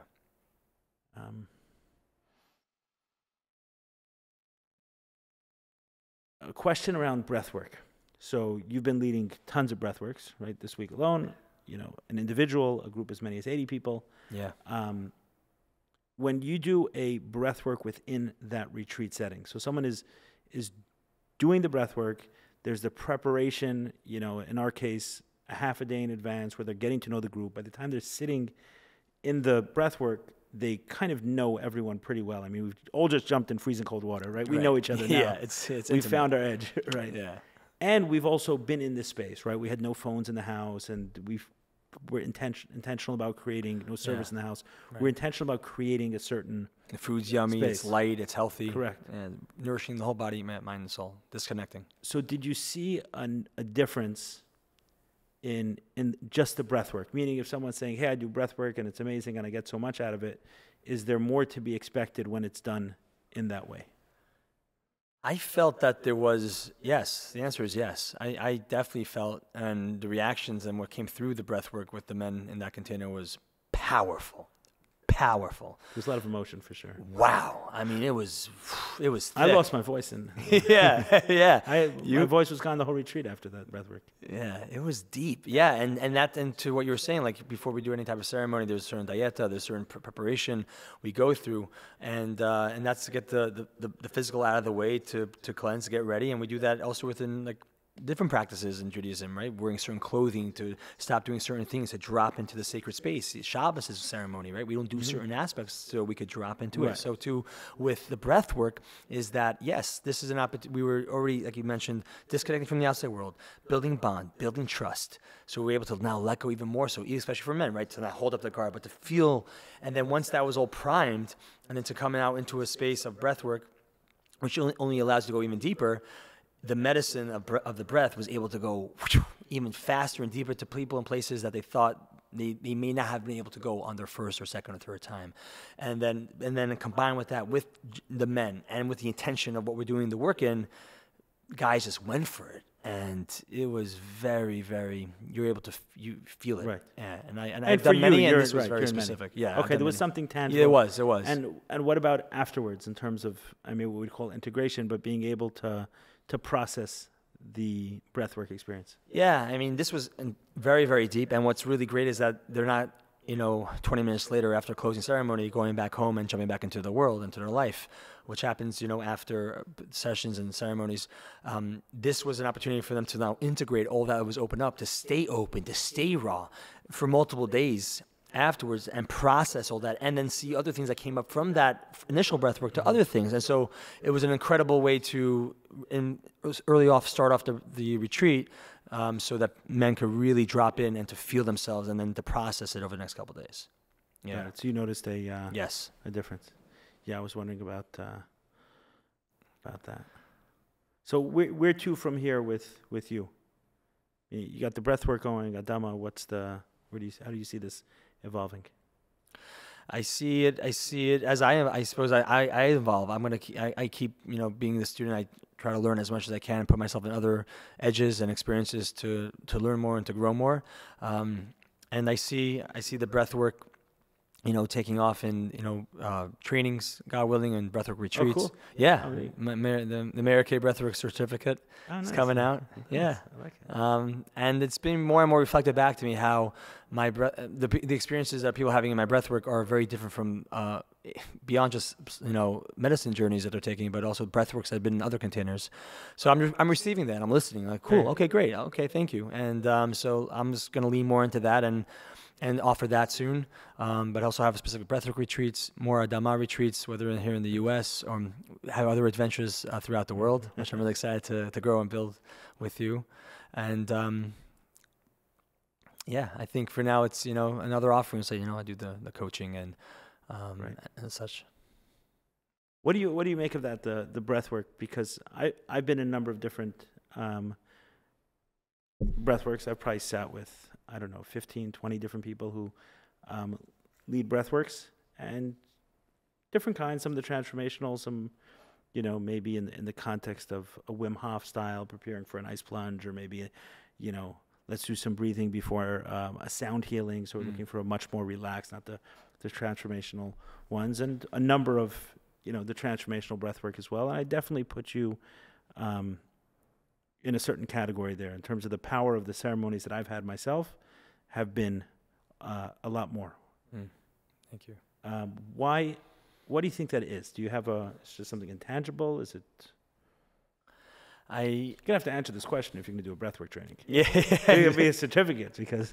A question around breathwork. So you've been leading tons of breathworks, right? This week alone, an individual, a group as many as 80 people. Yeah. When you do a breathwork within that retreat setting, so someone is doing the breathwork, there's the preparation, in our case, a half a day in advance where they're getting to know the group. By the time they're sitting in the breathwork, they kind of know everyone pretty well. I mean, we've all just jumped in freezing cold water, right? We know each other now. Yeah, it's we found our edge, right? Yeah. And we've also been in this space, right? We had no phones in the house, and we're intentional about creating no service in the house. Right. We're intentional about creating a certain the food's yummy, space. It's light, it's healthy. Correct. And nourishing the whole body, mind, and soul, disconnecting. So did you see a difference in just the breath work? Meaning if someone's saying, hey, I do breath work and it's amazing and I get so much out of it, is there more to be expected when it's done in that way? I felt that there was, yes. The answer is yes. I definitely felt, and the reactions and what came through the breath work with the men in that container was powerful. There's a lot of emotion for sure. Wow. I mean, it was thick. I lost my voice. Yeah. My voice was gone the whole retreat after that breath work. Yeah, it was deep. Yeah, and to what you were saying, like before we do any type of ceremony, there's a certain dieta, there's certain preparation we go through, and that's to get the physical out of the way, to cleanse, to get ready, and we do that also within like different practices in Judaism, right? Wearing certain clothing, to stop doing certain things, to drop into the sacred space. Shabbos is a ceremony, right? We don't do certain aspects so we could drop into it. So too, with the breath work, is that, yes, this is an opportunity. We were already, like you mentioned, disconnecting from the outside world, building bond, building trust. So we're able to now let go even more so, especially for men, right? To not hold up the guard, but to feel. And then once that was all primed, and then to come out into a space of breath work, which only allows you to go even deeper, the medicine of the breath was able to go even faster and deeper to people in places that they thought they may not have been able to go on their first or second or third time. And then combined with that, with the men and with the intention of what we're doing the work in, guys just went for it. And it was very, very, you're able to, you feel it. Right. Yeah. And I've done many, and this was very specific. Yeah. Okay, there was something tangible. Yeah, it was. And what about afterwards in terms of, I mean, what we'd call integration, but being able to process the breathwork experience? Yeah, I mean, this was very, very deep. And what's really great is that they're not, 20 minutes later after closing ceremony, going back home and jumping back into the world, into their life, which happens, after sessions and ceremonies. This was an opportunity for them to now integrate all that was open up, to stay open, to stay raw for multiple days afterwards and process all that, and then see other things that came up from that initial breath work to other things. And so it was an incredible way to, start off the retreat, so that men could really drop in and to feel themselves, and then to process it over the next couple of days. Yeah. Right. So you noticed yes, a difference. Yeah, I was wondering about that. So where to from here with you? You got the breath work going, AhDaMa. How do you see this evolving? I see it as I suppose I evolve. I keep being the student. I try to learn as much as I can and put myself in other edges and experiences to learn more and to grow more. And I see the breath work, taking off in, trainings, God willing, and breathwork retreats. Oh, cool. Yeah. The Meir breathwork certificate is coming out. Nice. Yeah. I like it. And it's been more and more reflected back to me how the experiences that people are having in my breathwork are very different from, beyond just, medicine journeys that they're taking, but also breathworks that have been in other containers. So I'm receiving that. I'm listening. Like, cool. Okay, great. Okay, thank you. And so I'm just going to lean more into that and offer that soon, but also have specific breathwork retreats, more AhDaMa retreats, whether here in the U.S. or have other adventures throughout the world, which I'm really excited to grow and build with you. And I think for now it's another offering. So I do the coaching and such. What do you make of that, the breathwork? Because I've been in a number of different breathworks. I've probably sat with 15, 20 different people who lead breathworks, and different kinds. Some of the transformational, some, maybe in the context of a Wim Hof style, preparing for an ice plunge, or maybe, let's do some breathing before a sound healing. So we're looking for a much more relaxed, not the transformational ones, and a number of, the transformational breathwork as well. And I definitely put you in a certain category there in terms of the power of the ceremonies that I've had myself have been a lot more. Thank you. What do you think that is? Do you have it's just something intangible? Is it? You're going to have to answer this question if you're going to do a breathwork training. Yeah. It'll be a certificate because.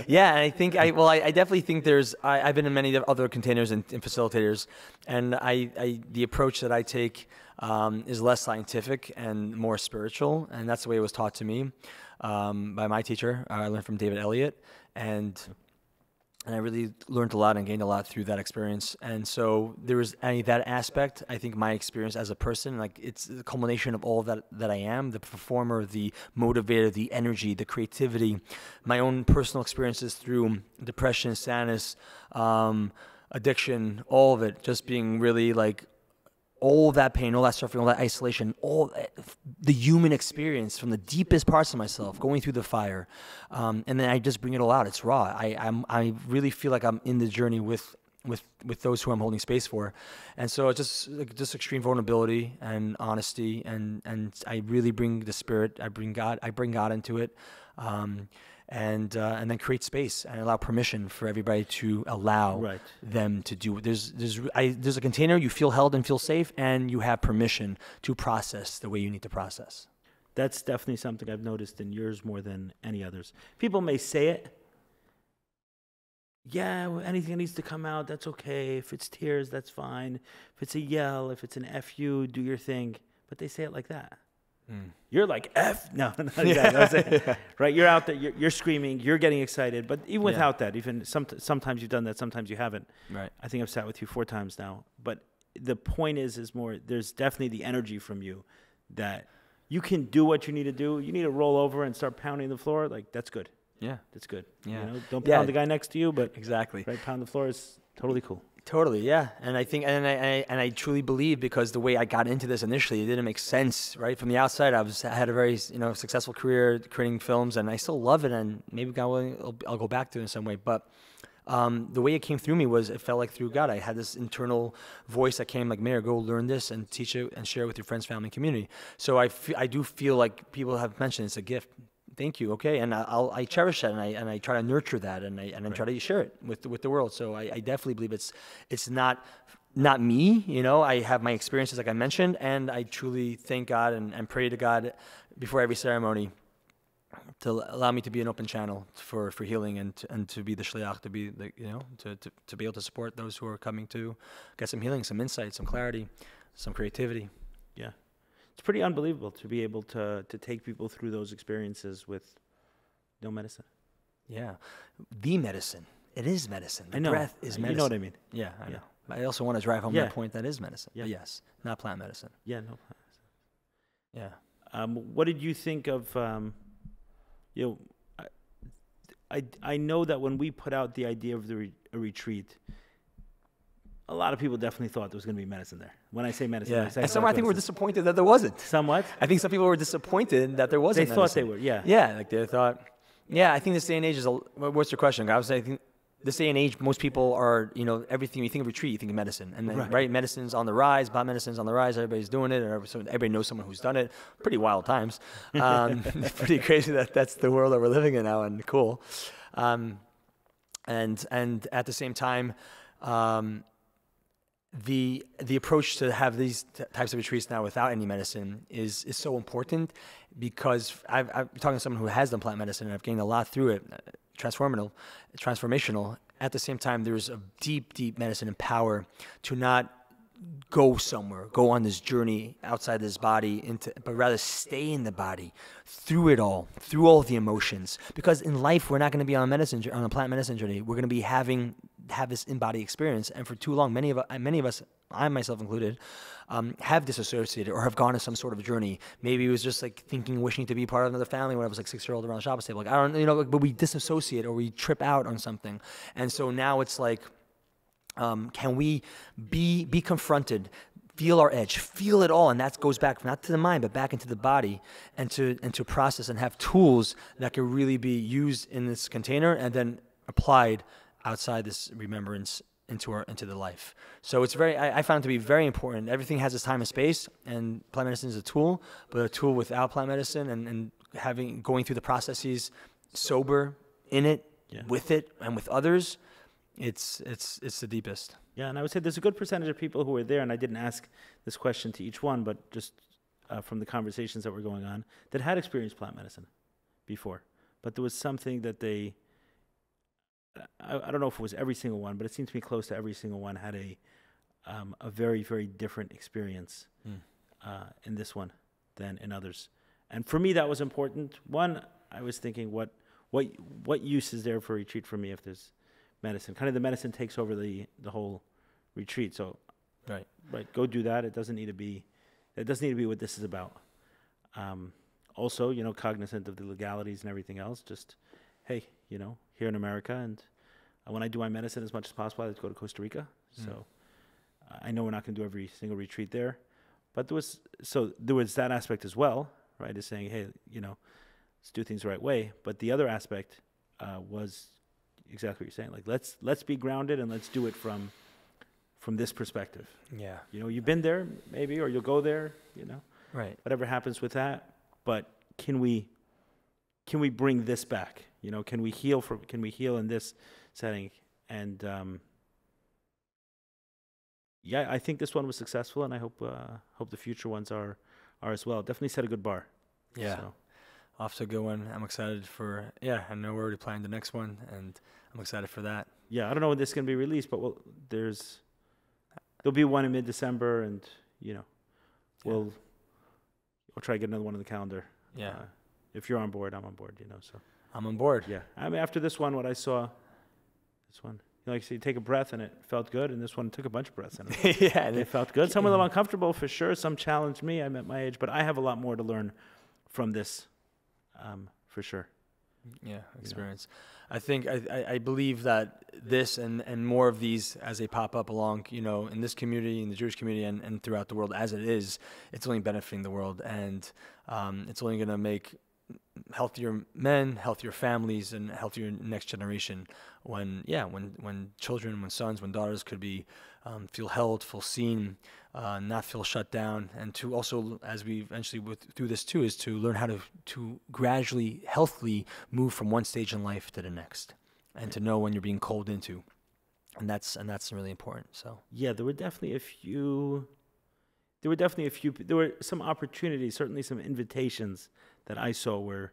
Yeah, I think I definitely think I've been in many other containers and facilitators, and the approach that I take is less scientific and more spiritual, and that's the way it was taught to me by my teacher. I learned from David Elliott, and I really learned a lot and gained a lot through that experience. And so there was that aspect. I think my experience as a person, like it's the culmination of all that I am, the performer, the motivator, the energy, the creativity, my own personal experiences through depression, sadness, addiction, all of it, just being really like all that pain, all that suffering, all that isolation, all the human experience from the deepest parts of myself, going through the fire, and then I just bring it all out. It's raw. I really feel like I'm in the journey with those who I'm holding space for, and so it's just extreme vulnerability and honesty, and I really bring the spirit. I bring God into it. And then create space and allow permission for everybody to allow them to do it. There's a container, you feel held and feel safe, and you have permission to process the way you need to process. That's definitely something I've noticed in yours more than any others. People may say it. Yeah, well, anything that needs to come out, that's okay. If it's tears, that's fine. If it's a yell, if it's an F you, do your thing. But they say it like that. You're like not exactly. Right? You're out there, you're screaming, you're getting excited, but even without that, even sometimes you've done that, sometimes you haven't. Right. I think I've sat with you 4 times now, but the point is more. There's definitely the energy from you that you can do what you need to do. You need to roll over and start pounding the floor. Like that's good. Yeah. That's good. Yeah. You know, don't Yeah. pound the guy next to you, but Exactly. right, pound the floor is totally cool. Totally, yeah, and I think, and I truly believe, because the way I got into this initially, it didn't make sense, right? From the outside, I had a very, successful career creating films, and I still love it, and maybe God willing, I'll go back to it in some way. But the way it came through me was, it felt like through God. I had this internal voice that came like, Meir, go learn this and teach it and share it with your friends, family, community. So I do feel like people have mentioned it's a gift. Thank you. Okay, and I cherish that, and I try to nurture that, and I try to share it with the world. So I definitely believe it's not me. I have my experiences, like I mentioned, and I truly thank God and pray to God before every ceremony to allow me to be an open channel for healing and to be the shliach, to be to be able to support those who are coming to get some healing, some insight, some clarity, some creativity. Yeah. It's pretty unbelievable to be able to take people through those experiences with no medicine. Yeah. The medicine. It is medicine. The I know. breath is medicine. You know what I mean? Yeah, I know. I also want to drive home Yeah. that point. That is medicine. Yeah. But yes, not plant medicine. Yeah, no. Yeah. What did you think of, I know that when we put out the idea of a retreat, a lot of people definitely thought there was going to be medicine there. When I say medicine, Yeah. I say And some, I think, were disappointed that there wasn't. Somewhat? I think some people were disappointed that there wasn't They medicine. thought they were, yeah. Yeah, like they thought, I think this day and age is, what's your question? I think this day and age, most people are, everything, you think of retreat, you think of medicine. And then, right, medicine's on the rise, plant medicine's on the rise, everybody's doing it, or everybody knows someone who's done it. Pretty wild times. It's pretty crazy that's the world that we're living in now, and cool. And at the same time, the approach to have these types of retreats now without any medicine is so important, because I'm talking to someone who has done plant medicine, and I've gained a lot through it, transformational. At the same time, there's a deep medicine and power to not go somewhere, go on this journey outside this body, but rather stay in the body through it all, through all the emotions. Because in life, we're not going to be on a plant medicine journey. We're going to be have this in-body experience, and for too long, many of us, I myself included, have disassociated or have gone on some sort of journey. Maybe it was just like wishing to be part of another family when I was like 6-year-old around the Shabbos table. Like, I don't, but we disassociate or we trip out on something, and so now it's like, can we be confronted, feel our edge, feel it all, and that goes back not to the mind but back into the body, and to process and have tools that can really be used in this container and then applied outside this remembrance into the life. So it's I found it to be very important. Everything has its time and space, and plant medicine is a tool, but a tool without plant medicine and going through the processes sober in it, with it, and with others. It's the deepest. Yeah, and I would say there's a good percentage of people who were there, and I didn't ask this question to each one, but just from the conversations that were going on, that had experienced plant medicine before. But there was something that they, I don't know if it was every single one, but it seemed to me close to every single one had a very, very different experience in this one than in others. And for me, that was important. One, I was thinking, what use is there for a retreat for me if there's medicine? Kind of the medicine takes over the whole retreat. So, right, go do that. It doesn't need to be what this is about. Also, cognizant of the legalities and everything else. Just, hey, here in America, and when I do my medicine as much as possible, I like to go to Costa Rica. So I know we're not going to do every single retreat there, but there was that aspect as well, right? Is saying, hey, let's do things the right way. But the other aspect was exactly what you're saying. Like, let's be grounded and let's do it from this perspective. Yeah. You've been there maybe, or you'll go there, right. Whatever happens with that. But can we bring this back? Can we heal in this setting? And I think this one was successful, and I hope the future ones are as well. Definitely set a good bar. Yeah. So. Off to a good one. I'm excited for, I know we're already planning the next one, and I'm excited for that. Yeah, I don't know when this is going to be released, but there'll be one in mid-December, and, we'll try to get another one on the calendar. Yeah. If you're on board, I'm on board, so. I'm on board. Yeah. I mean, after this one, what I saw, like you say, you take a breath, and it felt good, and this one took a bunch of breaths, and it felt good. Some were a little uncomfortable, for sure. Some challenged me. I'm at my age, but I have a lot more to learn from this. For sure. experience. I think I believe that this and more of these as they pop up along, in this community, in the Jewish community, and throughout the world as it is, it's only benefiting the world, and it's only going to make healthier men, healthier families, and healthier next generation. When children, when sons, when daughters could be feel held, feel seen, not feel shut down, and to also, as we eventually through this too, is to learn how to gradually, healthily move from one stage in life to the next, and to know when you're being called into, and that's really important. So there were definitely a few. There were some opportunities, certainly some invitations that I saw were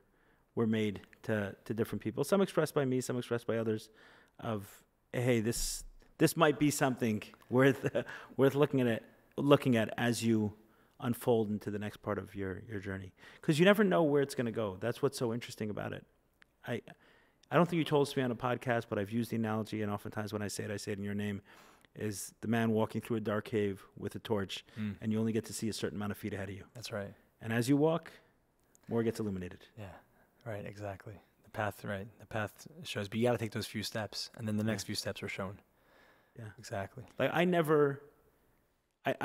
made to different people. Some expressed by me, some expressed by others, of hey, this might be something worth looking at as you unfold into the next part of your journey, because you never know where it's going to go. That's what's so interesting about it. I don't think you told us to be on a podcast, but I've used the analogy, and oftentimes when I say it in your name, is the man walking through a dark cave with a torch, and you only get to see a certain amount of feet ahead of you. That's right. And as you walk, more gets illuminated. Yeah, right, exactly. The path shows, but you got to take those few steps, and then the next few steps are shown. Yeah, exactly. Like I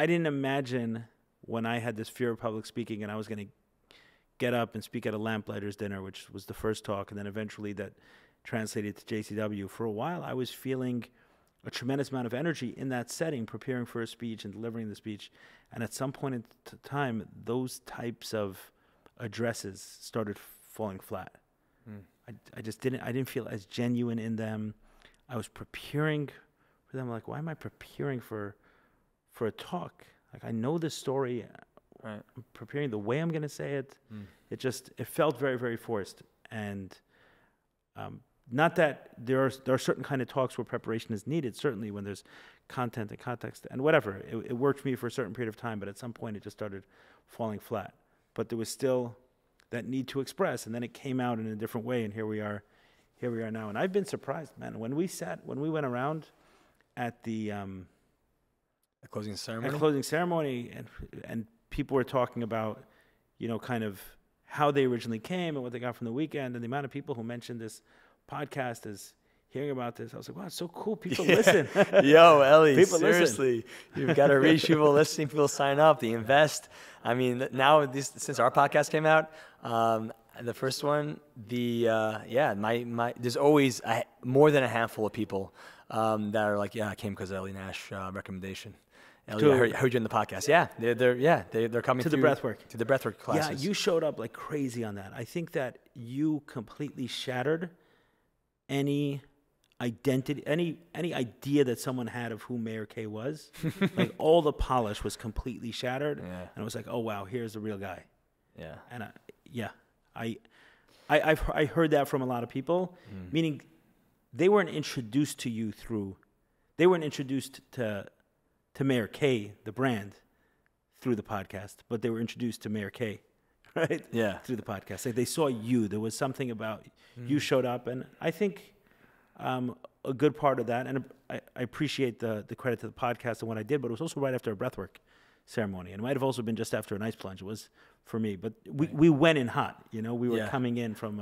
didn't imagine when I had this fear of public speaking and I was going to get up and speak at a lamplighters dinner, which was the first talk, and then eventually that translated to JCW. For a while, I was feeling a tremendous amount of energy in that setting, preparing for a speech and delivering the speech. And at some point in time, those types of addresses started falling flat. I didn't feel as genuine in them. I was preparing for them. Like, why am I preparing for a talk? Like, I know this story. Right. I'm preparing the way I'm going to say it. It felt very, very forced. And not that there are certain kind of talks where preparation is needed, certainly when there's content and context and whatever. It worked for me for a certain period of time, but at some point it just started falling flat. But there was still that need to express, and then it came out in a different way, and here we are now. And I've been surprised, man. When we went around at the closing ceremony, and people were talking about, kind of how they originally came and what they got from the weekend, and the amount of people who mentioned this podcast as hearing about this, I was like, wow, it's so cool. People listen. Yo, Ellie, people seriously, you've got to reach people listening. People sign up, they invest. I mean, now since our podcast came out, the first one, there's always more than a handful of people that are like, I came because of Ellie Nash recommendation. Ellie, I heard you in the podcast. Yeah, they're coming to the Breathwork. To the Breathwork classes. Yeah, you showed up like crazy on that. I think that you completely shattered any identity, any idea that someone had of who Meir K was. Like, all the polish was completely shattered, and it was like, oh wow, here's the real guy. Yeah, and I heard that from a lot of people, meaning they weren't introduced to you they weren't introduced to Meir K, the brand, through the podcast, but they were introduced to Meir K, right? Yeah, through the podcast. Like, they saw you. There was something about you showed up, and I think a good part of that, and I appreciate the credit to the podcast and what I did, but it was also right after a Breathwork ceremony, and it might have also been just after an ice plunge. It was for me, but we went in hot. We were coming in from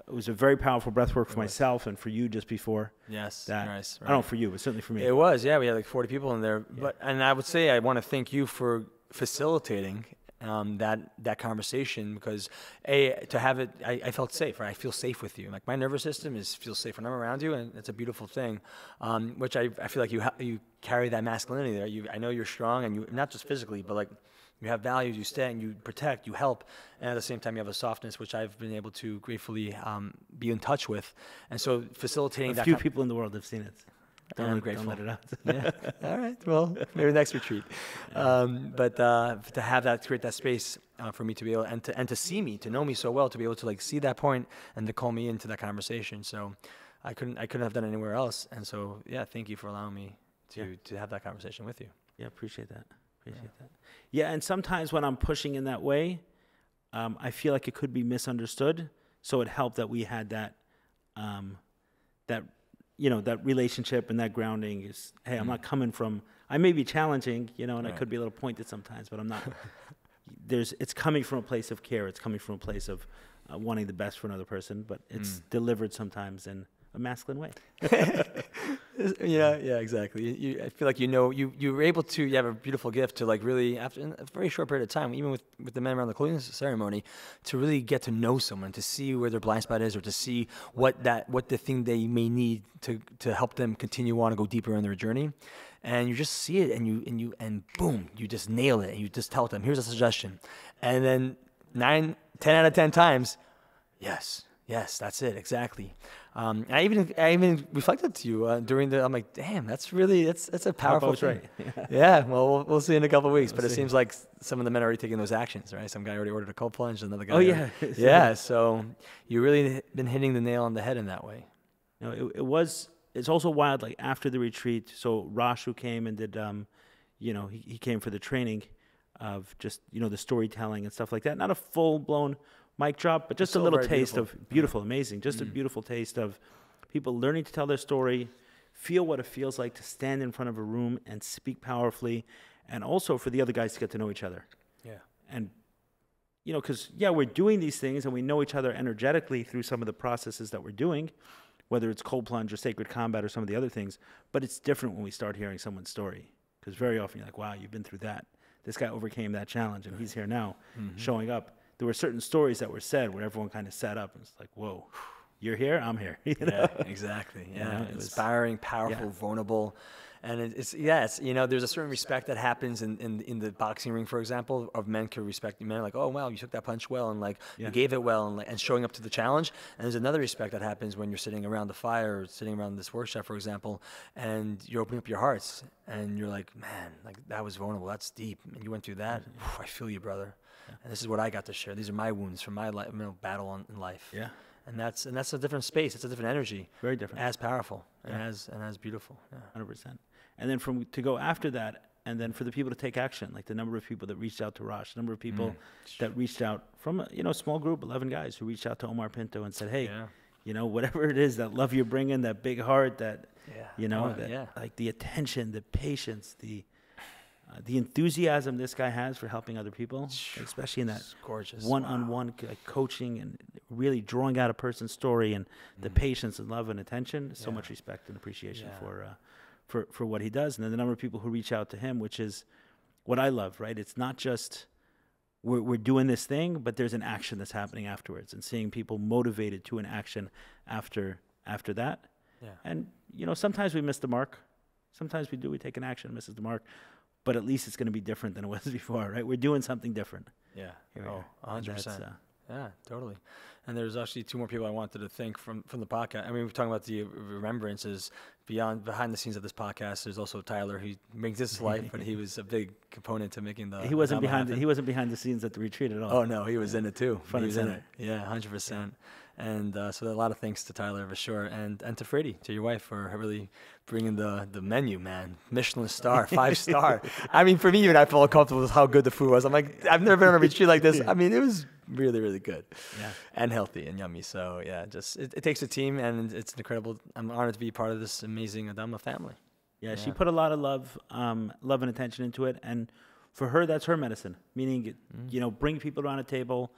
it was a very powerful breathwork for myself and for you just before. Yes, that. Nice. Right. I don't know for you, but certainly for me. It was, we had like 40 people in there. Yeah. And I would say I want to thank you for facilitating that conversation, because to have it, I felt safe. Right? I feel safe with you. Like, my nervous system feels safe when I'm around you, and it's a beautiful thing. Which I feel like you carry that masculinity there. I know you're strong, and you, not just physically, but like, you have values, you stand, you protect, you help, and at the same time you have a softness, which I've been able to gratefully be in touch with. And so facilitating that. A few people in the world have seen it. I'm grateful. Don't let it out. Yeah. All right. Well, maybe next retreat. But to have that, create that space for me to be able, and to see me, to know me so well, to be able to like see that point and to call me into that conversation. So I couldn't have done it anywhere else. And so, thank you for allowing me to have that conversation with you. Yeah, appreciate that. That. Yeah, and sometimes when I'm pushing in that way, I feel like it could be misunderstood. So it helped that we had that relationship and that grounding is, hey, I'm not coming from, I may be challenging, and I could be a little pointed sometimes, but I'm not it's coming from a place of care. It's coming from a place of wanting the best for another person, but it's delivered sometimes in a masculine way. Yeah, exactly. I feel like you were able to. You have a beautiful gift to like really, after in a very short period of time, even with the men around the closing ceremony, to really get to know someone, to see where their blind spot is, or to see what the thing they may need to help them continue on and go deeper in their journey. And you just see it, and boom, you just nail it, and you just tell them, here's a suggestion, and then 10 out of 10 times, yes, that's it, exactly. I even reflected to you during I'm like, damn, that's a powerful thing. Right. Yeah, well, we'll see in a couple of weeks, but it seems like some of the men are already taking those actions, right? Some guy already ordered a cold plunge, another guy. Oh yeah, yeah. So you really been hitting the nail on the head in that way. It's also wild. Like after the retreat, so Rosh, who came and did, he came for the training of just the storytelling and stuff like that. Not a full blown mic drop, but just a little taste of beautiful, amazing, just a beautiful taste of people learning to tell their story, feel what it feels like to stand in front of a room and speak powerfully, and also for the other guys to get to know each other. Yeah. And, because, we're doing these things and we know each other energetically through some of the processes that we're doing, whether it's cold plunge or sacred combat or some of the other things, but it's different when we start hearing someone's story, because very often you're like, wow, you've been through that. This guy overcame that challenge and he's here now showing up. There were certain stories that were said where everyone kind of sat up and it's like, whoa, you're here, I'm here. Yeah, exactly. Yeah, inspiring, powerful, vulnerable. And it's there's a certain respect that happens in the boxing ring, for example, of men can respect men, like, oh, wow, you took that punch well, and like you gave it well, and showing up to the challenge. And there's another respect that happens when you're sitting around the fire, or sitting around this workshop, for example, and you're opening up your hearts, and you're like, man, like that was vulnerable, that's deep, and you went through that. I feel you, brother. Yeah. And this is what I got to share. These are my wounds from my battle in life. Yeah. And that's a different space. It's a different energy. Very different. As powerful and as beautiful. Yeah. 100%. And then to go after that, and then for the people to take action, like the number of people that reached out to Rosh, the number of people that reached out from a small group, 11 guys who reached out to Omar Pinto and said, hey, whatever it is, that love you're bringing, that big heart, that, like the attention, the patience, the enthusiasm this guy has for helping other people, especially in that gorgeous one-on-one coaching and really drawing out a person's story, and the patience and love and attention. So much respect and appreciation for what he does. And then the number of people who reach out to him, which is what I love, right? It's not just we're doing this thing, but there's an action that's happening afterwards, and seeing people motivated to an action after that. Yeah. And, sometimes we miss the mark. Sometimes we take an action, misses the mark. But at least it's going to be different than it was before, right? We're doing something different. Yeah. 100%. Yeah, totally. And there's actually two more people I wanted to thank from the podcast. I mean, we're talking about the remembrances behind the scenes of this podcast. There's also Tyler, who makes this life, but he was a big component to making the. He wasn't behind the scenes at the retreat at all. Oh no, he was in it too. Front he was in it. Yeah, 100%. And so a lot of thanks to Tyler for sure, and to Freddie, to your wife, for really bringing the menu, man. Michelin star, 5-star. I mean, for me, even I felt comfortable with how good the food was. I'm like, I've never been on a retreat like this. I mean, it was really, really good, and healthy and yummy. So yeah, just it takes a team, and it's incredible. I'm honored to be part of this amazing AhDaMa family. Yeah, she put a lot of love and attention into it, and for her, that's her medicine. Meaning, bring people around a table,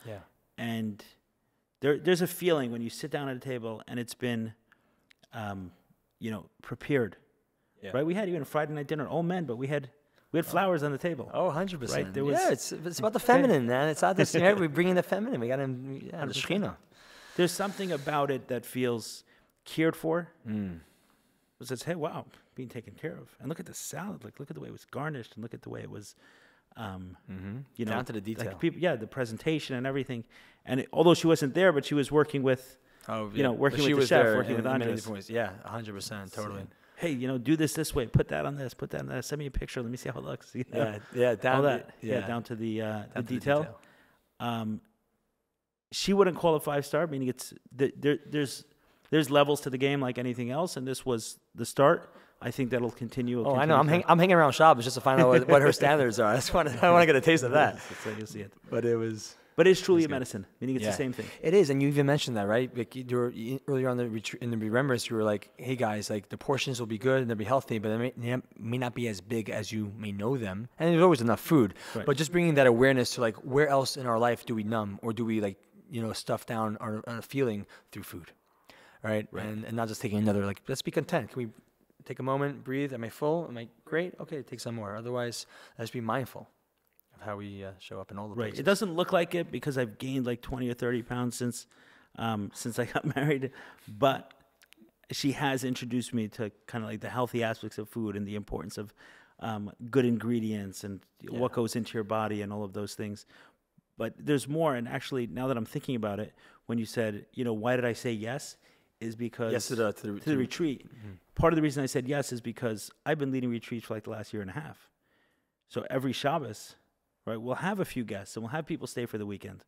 and there's a feeling when you sit down at a table and it's been, prepared, right? We had even a Friday night dinner, all men, but we had flowers on the table. Oh, 100%. Right? It's about the feminine, man. It's not this. We bring in the feminine. We got the Shekhinah. There's something about it that feels cared for. It says, hey, wow, being taken care of. And look at the salad. Like, look at the way it was garnished, and look at the way it was, down to the detail. Like people, the presentation and everything. And although she wasn't there, but she was working with, working with the chef, working with Andres. Yeah, 100%, totally. Hey, do this way. Put that on this. Put that on that. Send me a picture. Let me see how it looks. Down down to the detail. She wouldn't call it 5-star, meaning it's there's levels to the game like anything else, and this was the start. I think that'll continue. I know. I'm hanging around Shabbos just to find out what her standards are. I want to get a taste of that. So you'll see it. But it was But it's truly a good. medicine, meaning it's the same thing. It is, and you even mentioned that, right? Like earlier on in the Remembrance, you were like, "Hey guys, like the portions will be good and they'll be healthy, but they may not be as big as you may know them." And there's always enough food, but just bringing that awareness to like, where else in our life do we numb, or do we like, stuff down our feeling through food, right? And not just taking another, like, let's be content. Can we take a moment, breathe? Am I full? Am I great? Okay, take some more. Otherwise, let's be mindful of how we show up in all the places. It doesn't look like it because I've gained like 20 or 30 pounds since I got married, but she has introduced me to kind of like the healthy aspects of food and the importance of good ingredients and what goes into your body and all of those things. But there's more, and actually, now that I'm thinking about it, when you said, why did I say yes, is because to the retreat. Mm-hmm. Part of the reason I said yes is because I've been leading retreats for like the last year and a half. So every Shabbos, right, we'll have a few guests and we'll have people stay for the weekend.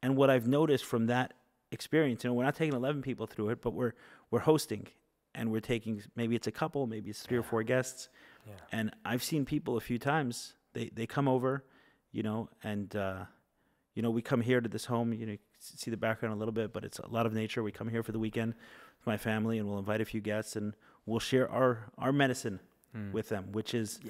And what I've noticed from that experience, we're not taking 11 people through it, but we're hosting, and we're taking, maybe it's a couple, maybe it's 3 or 4 guests. Yeah. And I've seen people a few times, they come over, and we come here to this home, you see the background a little bit, but it's a lot of nature. We come here for the weekend with my family, and we'll invite a few guests, and we'll share our medicine with them, which is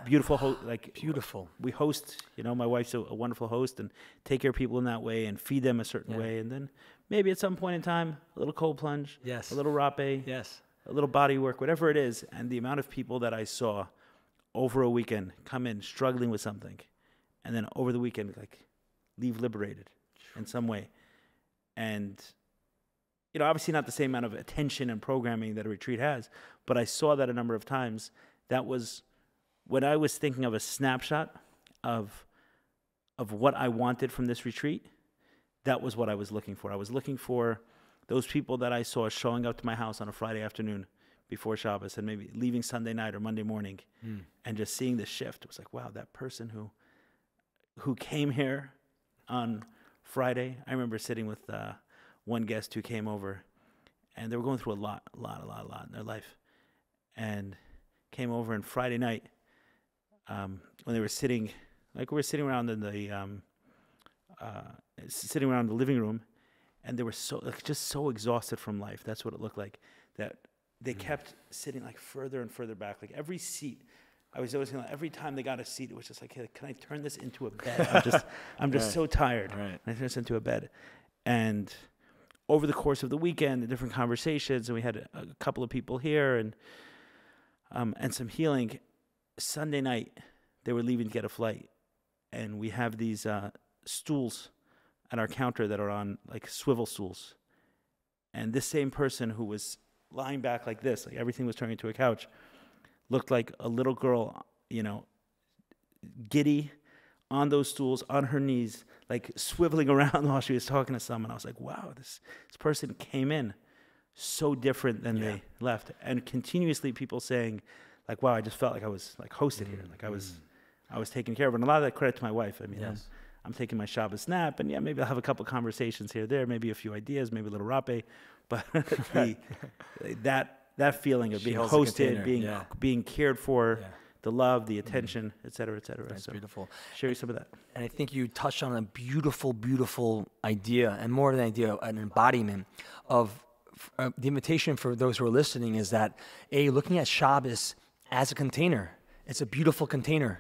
beautiful. Beautiful. We host, my wife's a wonderful host, and take care of people in that way and feed them a certain way. And then maybe at some point in time, a little cold plunge, a little rape, a little body work, whatever it is. And the amount of people that I saw over a weekend come in struggling with something, and then over the weekend, like, leave liberated in some way. And obviously not the same amount of attention and programming that a retreat has, but I saw that a number of times. That was when I was thinking of a snapshot of what I wanted from this retreat. That was what I was looking for. I was looking for those people that I saw showing up to my house on a Friday afternoon before Shabbos and maybe leaving Sunday night or Monday morning, and just seeing the shift. It was like, wow, that person who came here on Friday. I remember sitting with one guest who came over, and they were going through a lot in their life, and came over. And Friday night, when they were sitting, like we were sitting around in the sitting around the living room, and they were just so exhausted from life. That's what it looked like. That they kept sitting like further and further back. Like every seat, I was always every time they got a seat, it was just like, hey, can I turn this into a bed? I'm just so tired. Right. And I turned this into a bed. And over the course of the weekend, the different conversations, and we had a couple of people here and some healing. Sunday night, they were leaving to get a flight, and we have these stools at our counter that are on like swivel stools. And this same person who was lying back like this, like everything was turning into a couch, looked like a little girl, giddy on those stools, on her knees, like swiveling around while she was talking to someone. I was like, wow, this person came in so different than they left. And continuously people saying, like, wow, I just felt like I was like hosted here. Like I was taken care of. And a lot of that credit to my wife. I mean, I'm taking my Shabbos nap, and maybe I'll have a couple conversations here or there, maybe a few ideas, maybe a little rape. But that feeling of being hosted, being cared for, the love, the attention, et cetera, et cetera. That's beautiful. Share you some of that. And I think you touched on a beautiful, beautiful idea, and more than an idea, an embodiment of the invitation for those who are listening is that, looking at Shabbos as a container. It's a beautiful container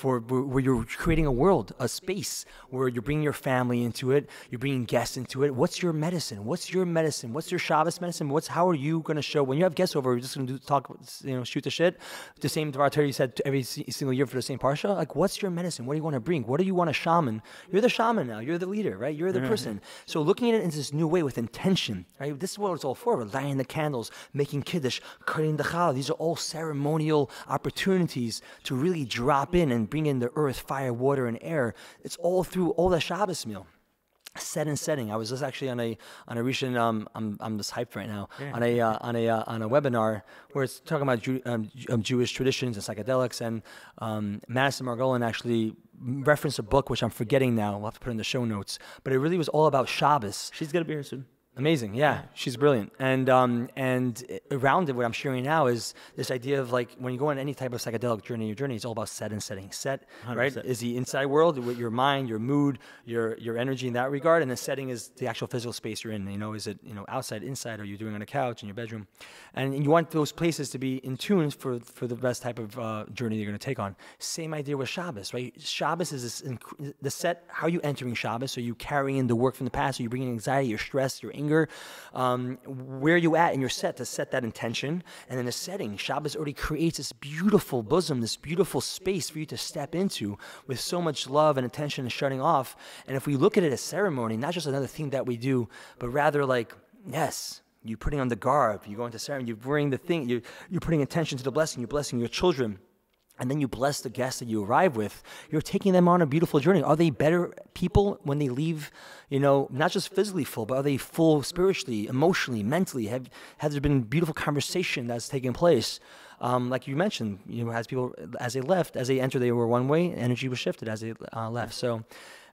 where you're creating a world, a space where you're bringing your family into it, you're bringing guests into it. What's your medicine? What's your medicine? What's your Shabbos medicine? How are you going to show when you have guests over? You're just going to talk, shoot the shit. The same Dvar Torah you said every single year for the same parsha. Like, what's your medicine? What do you want to bring? What do you want to shaman? You're the shaman now. You're the leader, right? You're the person. So looking at it in this new way with intention, right? This is what it's all for. We're lighting the candles, making kiddush, cutting the challah. These are all ceremonial opportunities to really drop in and bring in the earth, fire, water, and air. It's all through all the Shabbos meal. Set and setting. I was just actually on a recent. I'm just hyped right now on a webinar where it's talking about Jewish traditions and psychedelics, and Madison Margolin actually referenced a book which I'm forgetting now. We'll have to put it in the show notes. But it really was all about Shabbos. She's gonna be here soon. Amazing, yeah, she's brilliant, and around it, what I'm sharing now is this idea of like when you go on any type of psychedelic journey, your journey is all about set and setting. Set, 100%. right, is the inside world with your mind, your mood, your energy in that regard, and the setting is the actual physical space you're in. You know, is it outside, inside, or are you doing on a couch in your bedroom, and you want those places to be in tune for the best type of journey you're going to take on. Same idea with Shabbos, right? Shabbos is the set. How are you entering Shabbos? Are you carrying the work from the past? Are you bringing anxiety, your stress, your anger? Where are you at in your set to set that intention? And in the setting, Shabbos already creates this beautiful bosom, this beautiful space for you to step into with so much love and attention and shutting off. And if we look at it as ceremony, not just another thing that we do, but rather like, yes, you putting on the garb, you go into ceremony, you bring the thing, you're putting attention to the blessing, you're blessing your children. And then you bless the guests that you arrive with. You're taking them on a beautiful journey. Are they better people when they leave, not just physically full, but are they full spiritually, emotionally, mentally? Has there been beautiful conversation that's taking place? Like you mentioned, as people, as they left, as they entered, they were one way, energy was shifted as they left. So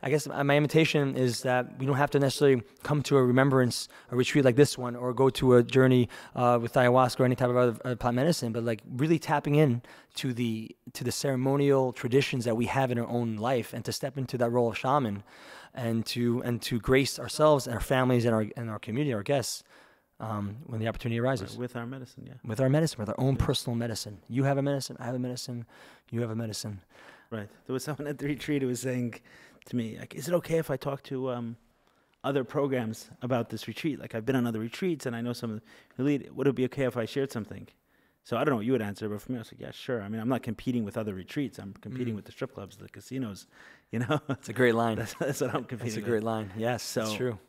I guess my invitation is that we don't have to necessarily come to a remembrance, a retreat like this one, or go to a journey with ayahuasca or any type of other plant medicine, but like really tapping in to the ceremonial traditions that we have in our own life, and to step into that role of shaman, and to grace ourselves and our families and our community, our guests, when the opportunity arises. With our medicine, yeah. With our medicine, with our own personal medicine. You have a medicine, I have a medicine, you have a medicine. Right. There was someone at the retreat who was saying to me, like, is it okay if I talk to other programs about this retreat? Like, I've been on other retreats and I know some of the lead. Would it be okay if I shared something? So I don't know what you would answer, but for me, I was like, yeah, sure. I mean, I'm not competing with other retreats. I'm competing with the strip clubs, the casinos, It's a great line. That's what I'm competing with. That's a great line. Yes, that's true.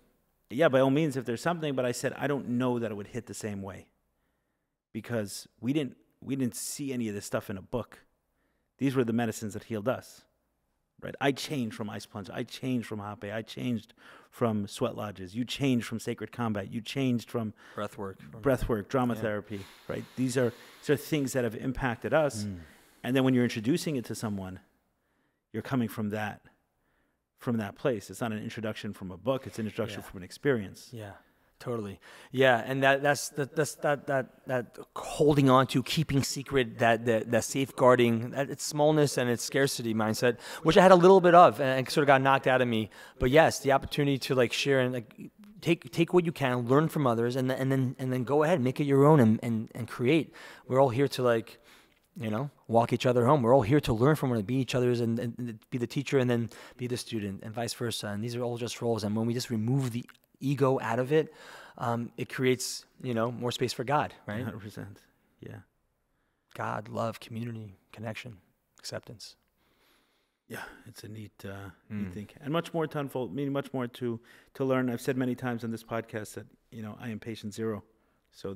Yeah, by all means, if there's something, but I said, I don't know that it would hit the same way, because we didn't see any of this stuff in a book. These were the medicines that healed us. Right, I changed from ice plunge. I changed from hape. I changed from sweat lodges. You changed from sacred combat. You changed from breathwork, drama therapy. Right, these are things that have impacted us. And then when you're introducing it to someone, you're coming from that place. It's not an introduction from a book. It's an introduction from an experience. Yeah. Totally. Yeah, and that's that holding on to, keeping secret, that safeguarding, its smallness and its scarcity mindset, which I had a little bit of and sort of got knocked out of me. But yes, the opportunity to like share and like take what you can, learn from others, and then go ahead, make it your own and create. We're all here to like, walk each other home. We're all here to learn from one another, be each other's and be the teacher and then be the student and vice versa. And these are all just roles. And when we just remove the ego out of it, it creates, more space for God, right? 100%. Yeah. God, love, community, connection, acceptance. Yeah, it's a neat thing, and much more to unfold. Meaning, much more to learn. I've said many times on this podcast that I am patient zero. So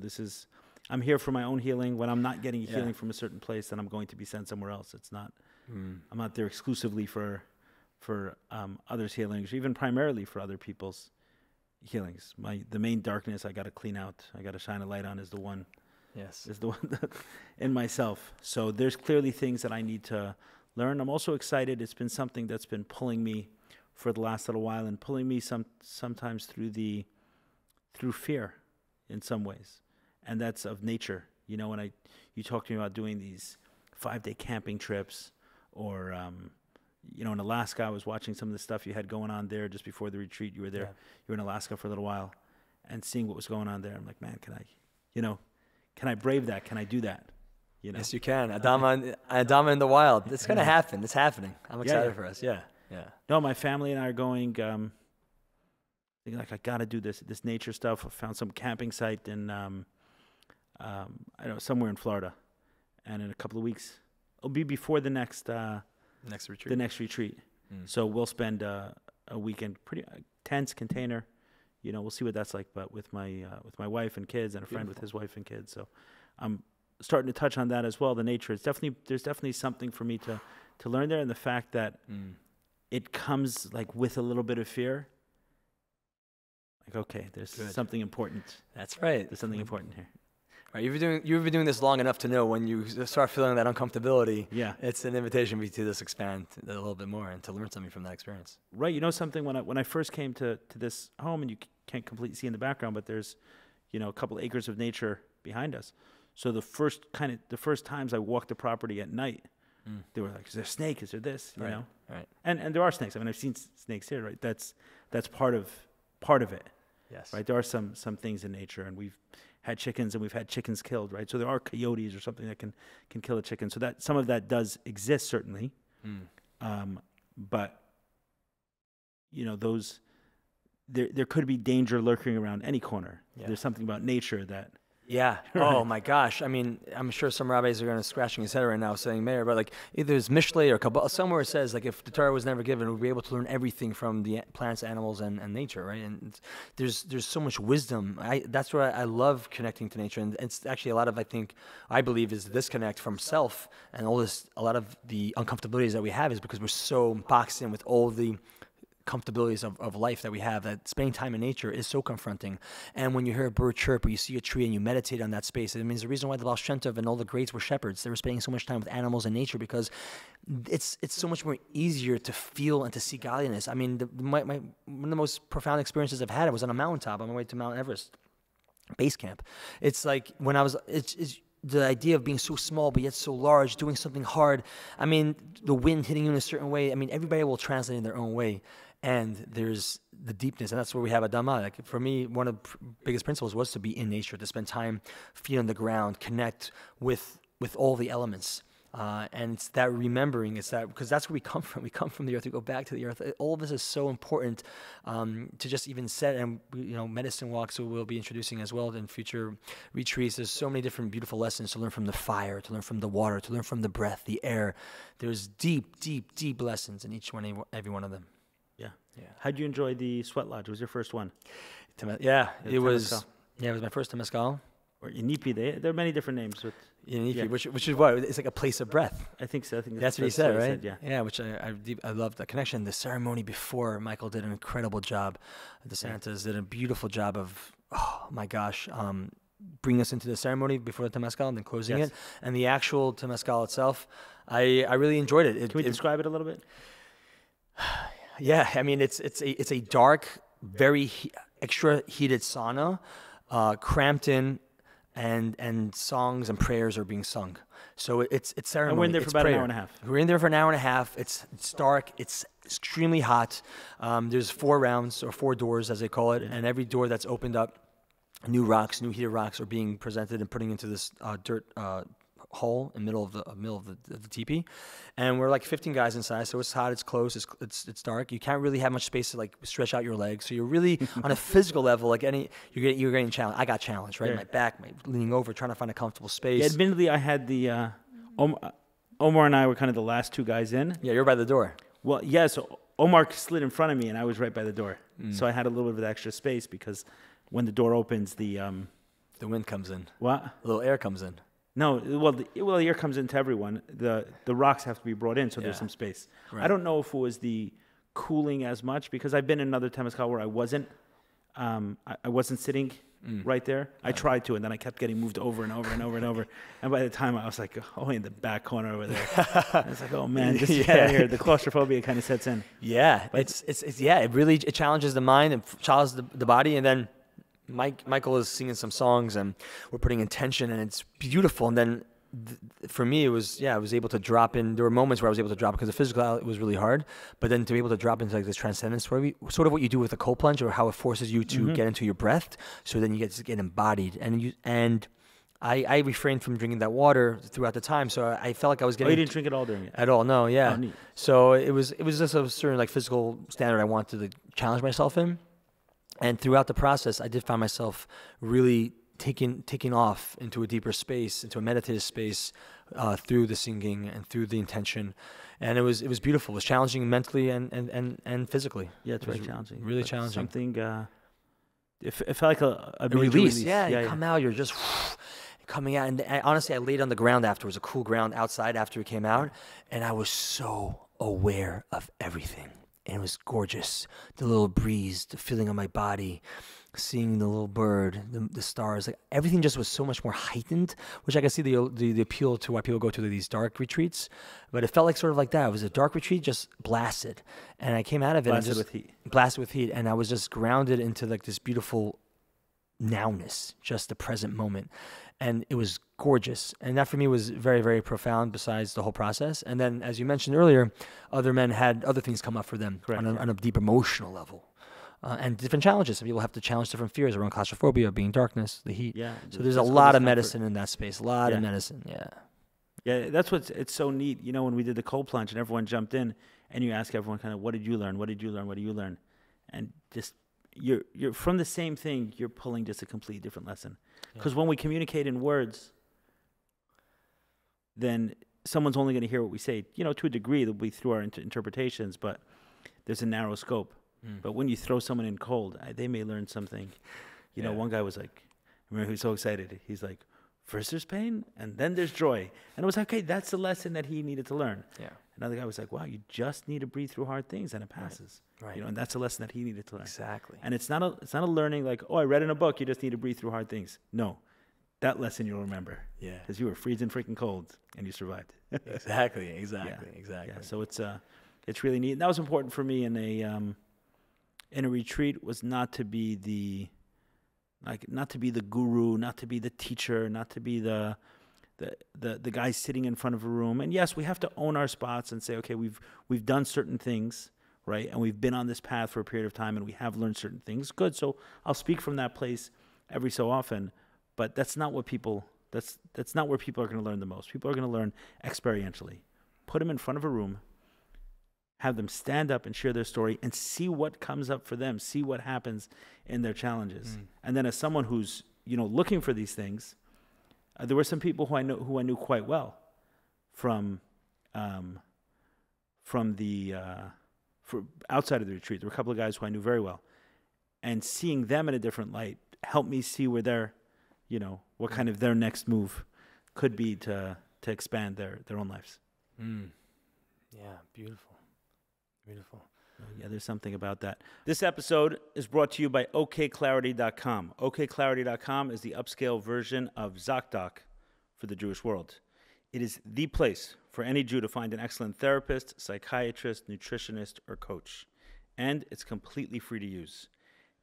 I'm here for my own healing. When I'm not getting healing from a certain place, then I'm going to be sent somewhere else. It's not. I'm not there exclusively for others' healings, or even primarily for other people's healings. The main darkness I got to clean out, I got to shine a light on is the one in myself. So there's clearly things that I need to learn. I'm also excited. It's been something that's been pulling me for the last little while, and pulling me sometimes through fear in some ways, and that's of nature. When you talk to me about doing these 5-day camping trips, or in Alaska, I was watching some of the stuff you had going on there just before the retreat. You were there. You were in Alaska for a little while, and seeing what was going on there, I'm like, man, can I brave that? Can I do that? Yes, you can. AhDaMa in the wild. It's going to happen. It's happening. I'm excited for us. Yeah. No, my family and I are going, thinking like, I got to do this nature stuff. I found some camping site in, somewhere in Florida. And in a couple of weeks, it'll be before the next retreat. The next retreat. So we'll spend a weekend, pretty tense container. We'll see what that's like, but with my wife and kids, and a friend with his wife and kids. So I'm starting to touch on that as well. The nature. There's definitely something for me to learn there, and the fact that it comes like with a little bit of fear. Like, okay, there's something important. That's right. There's something important here. Right, you've been doing this long enough to know when you start feeling that uncomfortability. Yeah. It's an invitation for you to just expand a little bit more and to learn something from that experience. Right. You know something, when I first came to this home, and you can't completely see in the background, but there's, a couple acres of nature behind us. So the first times I walked the property at night, they were like, "Is there a snake? Is there this?" You know. Right. And there are snakes. I mean, I've seen snakes here. Right. That's part of it. Yes. Right. There are some things in nature, and we've had chickens, and we've had chickens killed. Right. So there are coyotes or something that can kill a chicken. So that some of that does exist, certainly. But those. There could be danger lurking around any corner. Yeah. There's something about nature that. Yeah. Right. Oh my gosh. I mean, I'm sure some rabbis are going to scratching his head right now saying, Meir, but like either there's Mishlei or Kabbalah, somewhere it says like if the Torah was never given, we'd be able to learn everything from the plants, animals, and nature, right? And there's so much wisdom. That's where I love connecting to nature, and it's actually a lot of I believe is the disconnect from self and all this. A lot of the uncomfortabilities that we have is because we're so boxed in with all the comfortabilities of life that we have, that spending time in nature is so confronting. And when you hear a bird chirp or you see a tree and you meditate on that space, it means the reason why the Baal Shem Tov and all the greats were shepherds. They were spending so much time with animals and nature because it's so much more easier to feel and to see godliness. I mean, one of the most profound experiences I've had was on a mountaintop on my way to Mount Everest base camp. It's like when I was, it's the idea of being so small but yet so large, doing something hard. I mean, the wind hitting you in a certain way. I mean, everybody will translate in their own way. And there's the deepness, and that's where we have AhDaMa. Like for me, one of the biggest principles was to be in nature, to spend time, feet on the ground, connect with all the elements. And it's that remembering, because that's where we come from. We come from the earth, we go back to the earth. All of this is so important to just even set, and medicine walks we'll be introducing as well in future retreats. There's so many different beautiful lessons to learn from the fire, to learn from the water, to learn from the breath, the air. There's deep, deep, deep lessons in every one of them. Yeah. How'd you enjoy the Sweat Lodge? It was your first one. It was my first Temescal. Or Inipi, there are many different names. Inipi, which is what? It's like a place of breath. I think so. I think that's what he said, right? Yeah. Yeah, which I love the connection. The ceremony before, Michael did an incredible job. The Santas did a beautiful job of, oh my gosh, bringing us into the ceremony before the Temescal and then closing it. And the actual Temescal itself, I really enjoyed it. Can we describe it a little bit? Yeah, I mean it's a dark, very extra heated sauna, cramped in, and songs and prayers are being sung. So it's ceremony. And we're in there for about an hour and a half. We're in there for an hour and a half. It's dark. It's extremely hot. There's 4 rounds or 4 doors as they call it, and every door that's opened up, new heated rocks are being presented and putting into this dirt hole in the middle of the teepee, and we're like 15 guys inside, so it's hot, it's close, it's dark. You can't really have much space to like stretch out your legs, so you're really on a physical level you're getting challenged. I got challenged, right? My back, leaning over, trying to find a comfortable space. Yeah, admittedly, I had the Omar and I were kind of the last 2 guys in. Yeah, you're by the door. Well, yeah, so Omar slid in front of me and I was right by the door, so I had a little bit of extra space because when the door opens, the wind comes in. What? A little air comes in. No, the air comes into everyone. The rocks have to be brought in, so there's some space. Right. I don't know if it was the cooling as much because I've been in another Temescal where I wasn't sitting right there. I tried to, and then I kept getting moved over and over and over and over. And by the time I was like, oh, in the back corner over there, I was like, oh man, just get out of here. The claustrophobia kind of sets in. Yeah, but it really challenges the mind and challenges the body, and then Michael is singing some songs and we're putting intention and it's beautiful. And then for me, it was, I was able to drop in. There were moments where I was able to drop because the physical, it was really hard. But then to be able to drop into like this transcendence, sort of what you do with a cold plunge, or how it forces you to get into your breath. So then you get embodied. And I refrained from drinking that water throughout the time. So I felt like I was getting. Oh, you didn't drink it all during it? At all, no, yeah. Oh, neat. So it was just a certain like physical standard I wanted to challenge myself in. And throughout the process, I did find myself really taking off into a deeper space, into a meditative space, through the singing and through the intention, and it was beautiful. It was challenging mentally and physically. Yeah, it's very challenging. Really challenging. Something. It felt like a release. Yeah, you come out, you're just coming out. And honestly, I laid on the ground afterwards, a cool ground outside after it came out, and I was so aware of everything. and it was gorgeous. The little breeze, the feeling on my body, seeing the little bird, the stars, like everything just was so much more heightened, which I can see the appeal to why people go to these dark retreats. But it felt like sort of like that. It was a dark retreat, just blasted. And I came out of it Blasted with heat. Blasted with heat. And I was just grounded into like this beautiful nowness, just the present moment. And it was gorgeous. And that for me was very, very profound besides the whole process. And then, as you mentioned earlier, other men had other things come up for them. Correct, on a deep emotional level. And different challenges. Some people have to challenge different fears around claustrophobia, being darkness, the heat. Yeah. So there's a lot of medicine in that space. A lot of medicine. Yeah. Yeah, that's it's so neat. You know, when we did the cold plunge and everyone jumped in, and you ask everyone kind of, what did you learn? What did you learn? What did you learn? And just you're from the same thing. You're pulling just a completely different lesson. Because when we communicate in words, then someone's only going to hear what we say. You know, to a degree, they'll be through our interpretations, but there's a narrow scope. But when you throw someone in cold, they may learn something. You know, one guy was like, I remember he was so excited. He's like, first there's pain, and then there's joy. And it was like, okay, that's the lesson that he needed to learn. Yeah. Another guy was like, wow, you just need to breathe through hard things, and it passes. Right. You know, and that's a lesson that he needed to learn. Exactly. And it's not a learning like, oh, I read in a book, you just need to breathe through hard things. No, that lesson you'll remember. Yeah. Because you were freezing freaking cold, and you survived. Exactly. Yeah. So it's really neat. And that was important for me in a retreat, was not to be the guru, not to be the teacher, not to be the guy sitting in front of a room. And yes, we have to own our spots and say, okay, we've done certain things, right? And we've been on this path for a period of time, and we have learned certain things. Good. So I'll speak from that place every so often, but that's not what that's not where people are going to learn the most. People are going to learn experientially. Put them in front of a room, have them stand up and share their story, and see what comes up for them, see what happens in their challenges. And then as someone who's, you know, looking for these things, there were some people who I knew quite well from outside of the retreat. There were a couple of guys who I knew very well, and seeing them in a different light helped me see where their, you know, what kind of their next move could be to expand their own lives. Yeah, beautiful. Beautiful. Yeah, there's something about that. This episode is brought to you by okclarity.com. okclarity.com is the upscale version of ZocDoc for the Jewish world. It is the place for any Jew to find an excellent therapist, psychiatrist, nutritionist, or coach. And it's completely free to use.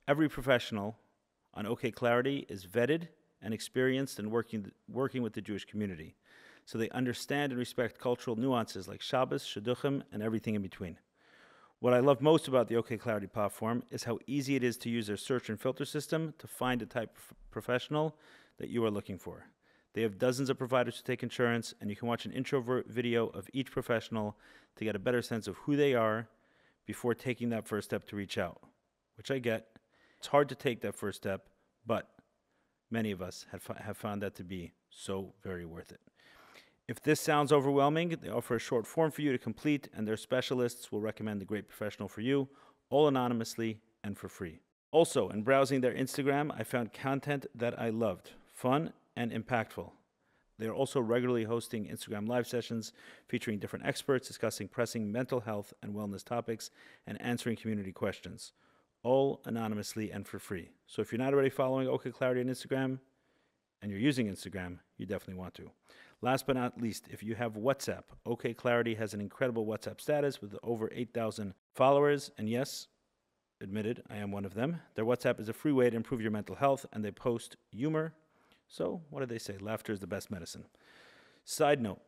Every professional on OK Clarity is vetted and experienced in working with the Jewish community. So they understand and respect cultural nuances like Shabbos, Shidduchim, and everything in between. What I love most about the OK Clarity platform is how easy it is to use their search and filter system to find a type of professional that you are looking for. They have dozens of providers who take insurance, and you can watch an intro video of each professional to get a better sense of who they are before taking that first step to reach out, which I get. It's hard to take that first step, but many of us have found that to be so very worth it. If this sounds overwhelming, they offer a short form for you to complete, and their specialists will recommend the great professional for you, all anonymously and for free. Also, in browsing their Instagram, I found content that I loved, fun and impactful. They are also regularly hosting Instagram live sessions featuring different experts discussing pressing mental health and wellness topics and answering community questions, all anonymously and for free. So if you're not already following OK Clarity on Instagram and you're using Instagram, you definitely want to. Last but not least, if you have WhatsApp, OK Clarity has an incredible WhatsApp status with over 8,000 followers. And yes, admitted, I am one of them. Their WhatsApp is a free way to improve your mental health, and they post humor. So what do they say? Laughter is the best medicine. Side note,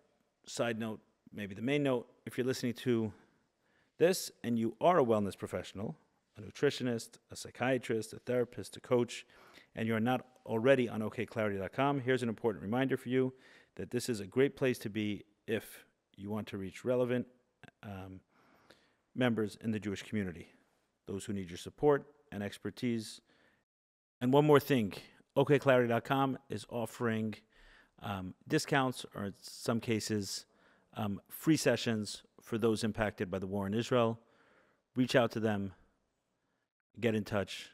maybe the main note, if you're listening to this and you are a wellness professional, a nutritionist, a psychiatrist, a therapist, a coach, and you're not already on okclarity.com, here's an important reminder for you that this is a great place to be if you want to reach relevant members in the Jewish community, those who need your support and expertise. And one more thing, okclarity.com is offering discounts, or in some cases, free sessions for those impacted by the war in Israel. Reach out to them, get in touch.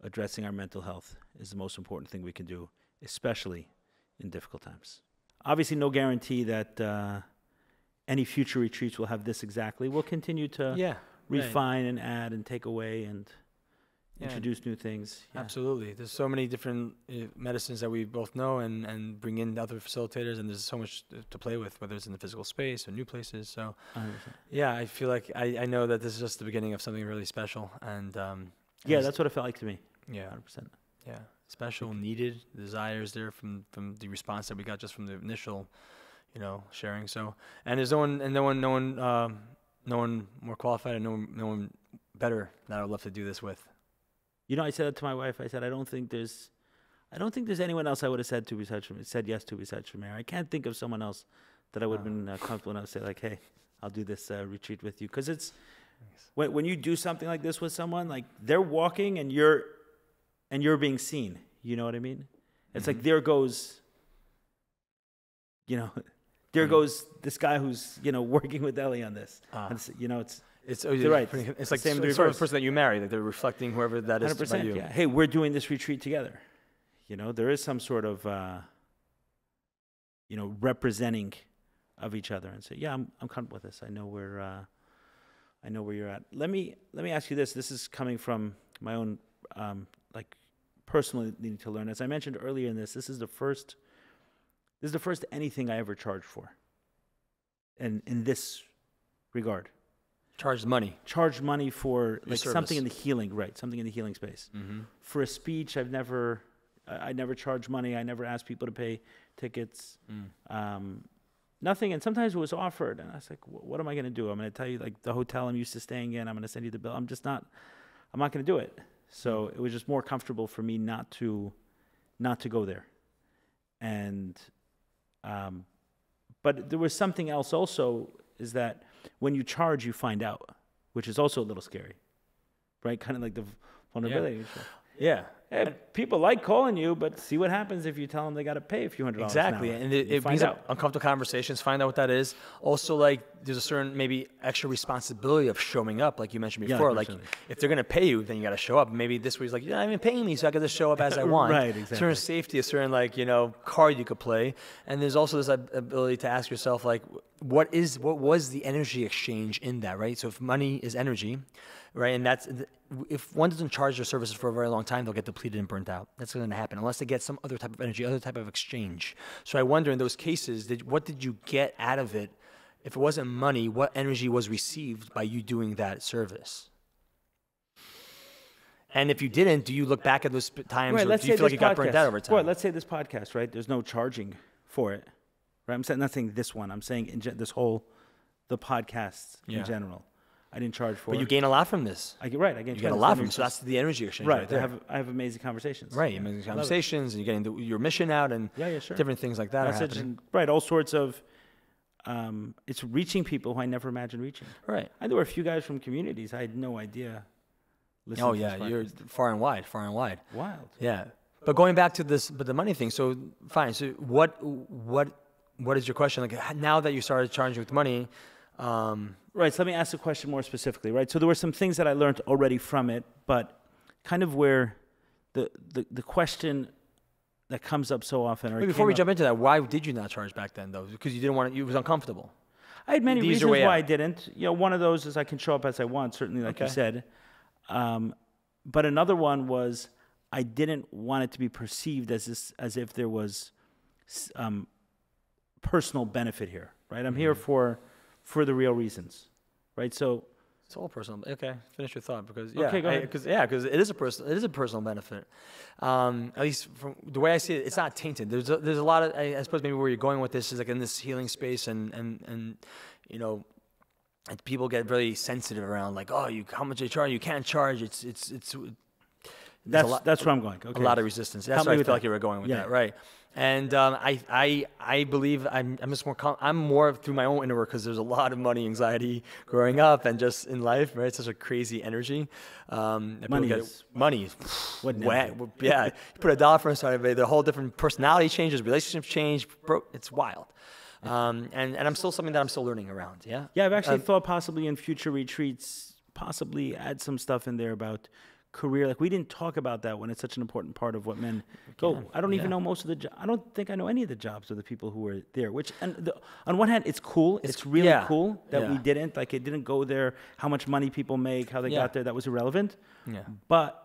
Addressing our mental health is the most important thing we can do, especially in difficult times. Obviously, no guarantee that any future retreats will have this exactly. We'll continue to refine and add and take away and introduce new things. Yeah. Absolutely. There's so many different medicines that we both know and bring in other facilitators, and there's so much to play with, whether it's in the physical space or new places. So 100%. yeah, I feel like I know that this is just the beginning of something really special. And Yeah, that's what it felt like to me. Yeah. 100%. Yeah. Special, needed, desires there from the response that we got just from the initial, sharing. So, and there's no one more qualified and no one better that I would love to do this with. I said that to my wife. I said, I don't think there's anyone else I would have said yes to besides Meir. I can't think of someone else that I would have been comfortable enough to say like, hey, I'll do this retreat with you. Because it's when you do something like this with someone, like they're walking and you're being seen. You know what I mean? It's like there goes this guy who's working with Ellie on this. And you're right. It's like same the person that you marry, like they're reflecting whoever that is about you. Yeah. Hey, we're doing this retreat together. There is some sort of representing of each other, and say, yeah, I'm comfortable with this. I know where you're at. Let me ask you this. This is coming from my own personally needing to learn. As I mentioned earlier in this is the first anything I ever charged for. And in this regard. Charged money for like service. something in the healing, right? Something in the healing space. Mm-hmm. For a speech, I never charged money. I never asked people to pay tickets. Nothing. And sometimes it was offered, and I was like, "What am I going to do? I'm going to tell you like the hotel I'm used to staying in. I'm going to send you the bill. I'm not going to do it." So it was just more comfortable for me not to go there. And but there was something else also, is that when you charge, you find out, which is also a little scary, right? Kind of like the vulnerability. Yeah. Hey, people like calling you, but see what happens if you tell them they got to pay a few $100s. Exactly. And it brings up uncomfortable conversations, find out what that is. Also, like, there's a certain maybe extra responsibility of showing up, like you mentioned before. Yeah, like, if they're going to pay you, then you got to show up. Maybe this way is like, you're not even paying me, so I got to show up as I want. Right, exactly. A certain safety, a certain, card you could play. And there's also this ability to ask yourself, like, what was the energy exchange in that, right? So if money is energy, right, and if one doesn't charge their services for a very long time, they'll get depleted and burnt out. That's going to happen unless they get some other type of energy, other type of exchange. So I wonder, in those cases, what did you get out of it? If it wasn't money, what energy was received by you doing that service? And if you didn't, do you look back at those times, or do you feel like you got burnt out over time? Well, let's say this podcast, right? There's no charging for it, right? I'm not saying this one. I'm saying the podcasts in general. I didn't charge for it. But you gain a lot from this. I get a lot from it. So that's the energy exchange right there. I have amazing conversations. Right, amazing conversations, and you're getting your mission out, and sure. different things like that are happening. Right, all sorts of, it's reaching people who I never imagined reaching. Right. And there were a few guys from communities I had no idea. Oh yeah, you're far and wide. Wild. Yeah. But going back to the money thing, so fine. So what is your question? Like, now that you started charging with money, right, so let me ask the question more specifically, right? So there were some things that I learned already from it, but kind of where the question that comes up so often. Before we jump into that, why did you not charge back then, though? Because you didn't want it, it was uncomfortable. I had many reasons why I didn't. One of those is I can show up as I want, certainly, like you said. But another one was I didn't want it to be perceived as if there was personal benefit here, right? I'm here for the real reasons, right? So it's all personal. Okay, finish your thought because go ahead. Because it is a personal benefit. At least from the way I see it, it's not tainted. There's a lot of, I suppose maybe where you're going with this is like in this healing space and people get very sensitive around like, oh, how much you charge? You can't charge. That's where I'm going. Okay. A lot of resistance. That's why I feel like you were going with that, right? And I believe I'm more through my own inner work because there's a lot of money anxiety growing up and just in life, right? It's such a crazy energy. Money. Yeah, you put $1 for somebody, the whole different personality changes, relationships change. It's wild. And I'm still something that I'm still learning around. Yeah. Yeah, I've actually thought possibly in future retreats, possibly add some stuff in there about career. Like we didn't talk about that when it's such an important part of what men go. I don't even know most of the I don't think I know any of the jobs of the people who were there, which on one hand it's cool. It's really cool that we didn't, like it didn't go there, how much money people make, how they got there, that was irrelevant. But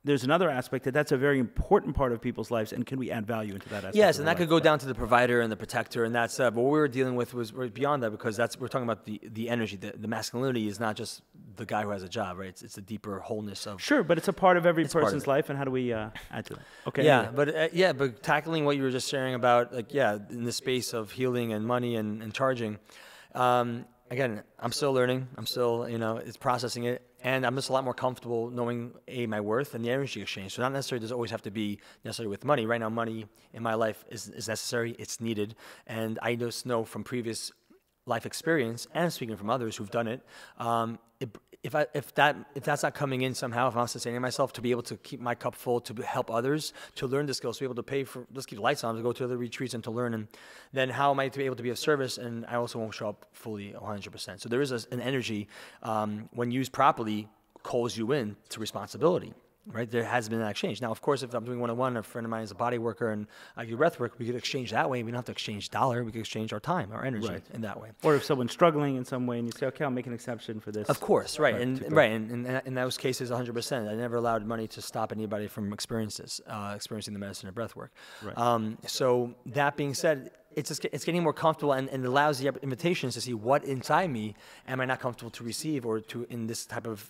there's another aspect that's a very important part of people's lives, and can we add value into that aspect? Yes, and that could go down to the provider and the protector, and that's but what we were dealing with was beyond that, because we're talking about the energy. The masculinity is not just the guy who has a job, right? It's a deeper wholeness of. Sure, but it's a part of every person's life, and how do we add to that? Okay. Yeah, but tackling what you were just sharing about, like, in the space of healing and money and charging. Again, I'm still learning. I'm still, it's processing it. And I'm just a lot more comfortable knowing, my worth and the energy exchange. So not necessarily does it always have to be necessarily with money. Right now, money in my life is necessary. It's needed. And I just know from previous life experience, and speaking from others who've done it, if that's not coming in somehow, if I'm not sustaining myself to be able to keep my cup full, to help others, to learn the skills, to be able to pay for, let's keep the lights on, to go to other retreats and to learn, and then how am I to be able to be of service? And I also won't show up fully 100%. So there is an energy, when used properly, calls you in to responsibility. Right, there has been an exchange. Now, of course, if I'm doing one-on-one, a friend of mine is a body worker, and I do breath work, we could exchange that way. We don't have to exchange dollar. We could exchange our time, our energy in that way. Or if someone's struggling in some way, and you say, "Okay, I'll make an exception for this." Of course, right, and in those cases, 100%. I never allowed money to stop anybody from experiencing the medicine of breath work. Right. So that being said, it's getting more comfortable, and it allows the invitations to see what inside me am I not comfortable to receive, or to in this type of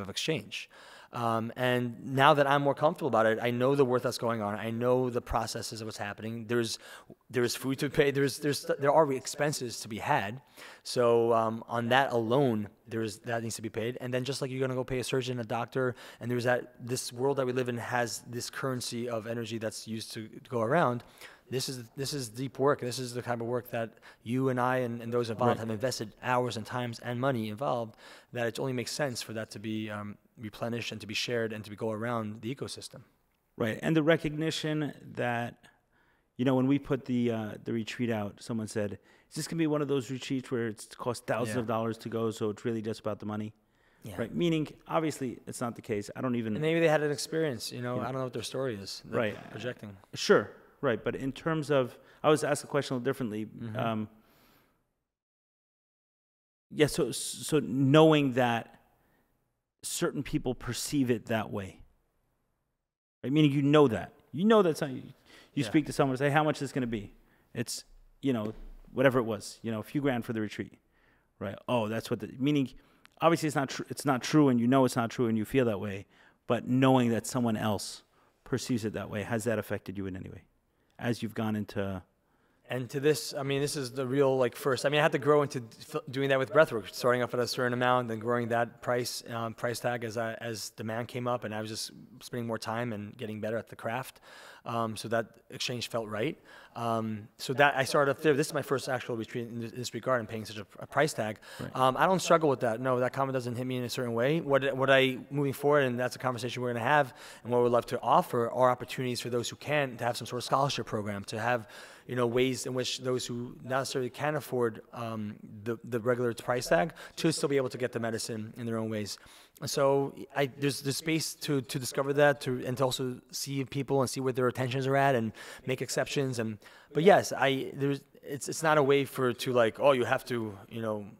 exchange. And now that I'm more comfortable about it, I know the worth that's going on. I know the processes of what's happening. There's food to pay. There are expenses to be had. So on that alone, that needs to be paid. And then just like you're going to go pay a surgeon, a doctor, and this world that we live in has this currency of energy that's used to go around. This is deep work. This is the kind of work that you and I and those involved have invested hours and times and money involved, that it only makes sense for that to be replenished and to be shared and to go around the ecosystem. Right. And the recognition that, when we put the retreat out, someone said, is this going to be one of those retreats where it costs thousands of dollars to go, so it's really just about the money? Yeah. Right. Meaning, obviously, it's not the case. I don't even... And maybe they had an experience, I don't know what their story is. Right. Projecting. Sure. Right, but in terms of, I was asked the question a little differently. So knowing that certain people perceive it that way, right? Meaning that's how you speak to someone and say, how much is this going to be? It's, whatever it was, a few grand for the retreat, right? Oh, that's what meaning, obviously it's not true. It's not true, and it's not true, and you feel that way. But knowing that someone else perceives it that way, has that affected you in any way? As you've gone into... And to this, this is the real, first. I had to grow into doing that with breathwork, starting off at a certain amount, then growing that price tag as demand came up, and I was just spending more time and getting better at the craft. So that exchange felt right. So that I started up there. This is my first actual retreat in this regard, and paying such a price tag. Right. I don't struggle with that. No, that comment doesn't hit me in a certain way. What I moving forward, and that's a conversation we're going to have, and what we'd love to offer are opportunities for those who can to have some sort of scholarship program, to have ways in which those who not necessarily can afford the regular price tag to still be able to get the medicine in their own ways. So there's space to discover that, and to also see people and see where their attentions are at and make exceptions. But yes, it's not a way you have to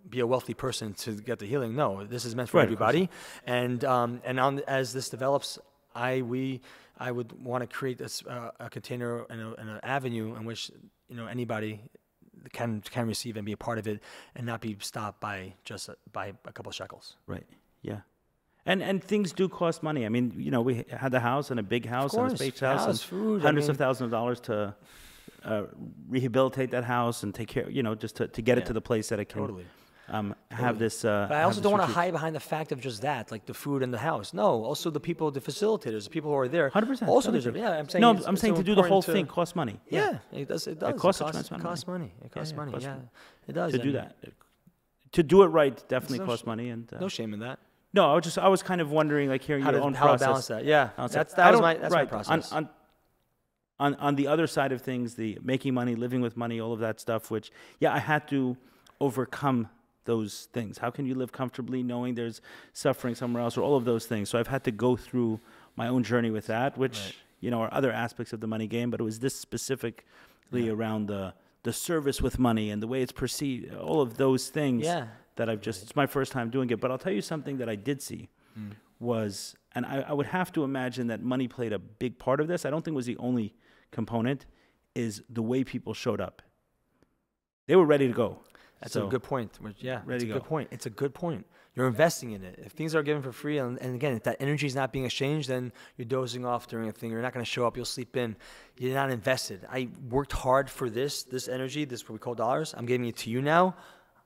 be a wealthy person to get the healing. No, this is meant for everybody. And as this develops, I would want to create a container and an avenue in which anybody can receive and be a part of it, and not be stopped by a couple of shekels. Right. Yeah. And things do cost money. We had the house, and a big house, and a space house, and food, hundreds of thousands of dollars to rehabilitate that house and take care, just to get it to the place that it can have this. But I also don't want to hide behind the fact of just that, like the food and the house. No, also the people, the facilitators, the people who are there. 100%. Also deserve. Yeah, I'm saying. No, I'm saying to do the whole thing costs money. Yeah, it does. It does. It costs money. It costs money. It costs money. Yeah, it does. To do that, to do it right, definitely costs money, and no shame in that. No, I was kind of wondering, hearing your own process. How to balance that. Yeah, that's my process. On the other side of things, the making money, living with money, all of that stuff, which, I had to overcome those things? How can you live comfortably knowing there's suffering somewhere else, or all of those things? So I've had to go through my own journey with that, which, are other aspects of the money game, but it was this specifically around the service with money and the way it's perceived, all of those things that it's my first time doing it. But I'll tell you something that I did see was, and I would have to imagine that money played a big part of this. I don't think it was the only component, is the way people showed up. They were ready to go. That's a good point. Ready to go. Good point. It's a good point. You're investing in it. If things are given for free, and again, if that energy is not being exchanged, then you're dozing off during a thing. You're not going to show up. You'll sleep in. You're not invested. I worked hard for this energy, this what we call dollars. I'm giving it to you now.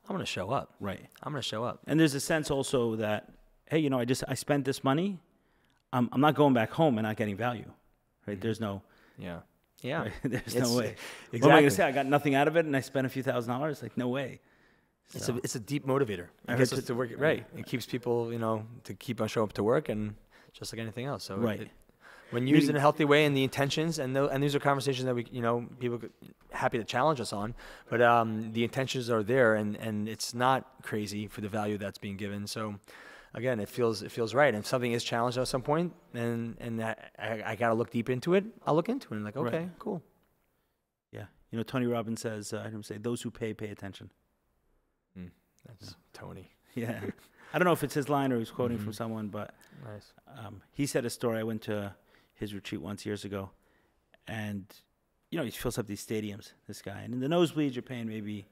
I'm going to show up. Right. I'm going to show up. And there's a sense also that, hey, I spent this money. I'm not going back home and not getting value. Right. There's no. Yeah. Right? There's no way. Exactly. What am I going to say? I got nothing out of it and I spent a few $1,000s? Like, no way. So. It's a deep motivator. It gets us to work right. It keeps people, to keep on showing up to work, and just like anything else. So when used in a healthy way, and the intentions, and these are conversations that we, people happy to challenge us on, but the intentions are there, and it's not crazy for the value that's being given. So again, it feels right. And if something is challenged at some point, and I got to look deep into it, I'll look into it and like, okay, cool. Yeah. Tony Robbins says, I heard him say, those who pay attention. That's Tony. Yeah. I don't know if it's his line or he's quoting from someone, but nice. He said a story. I went to his retreat once years ago, and, he fills up these stadiums, this guy. And in the nosebleeds, you're paying maybe,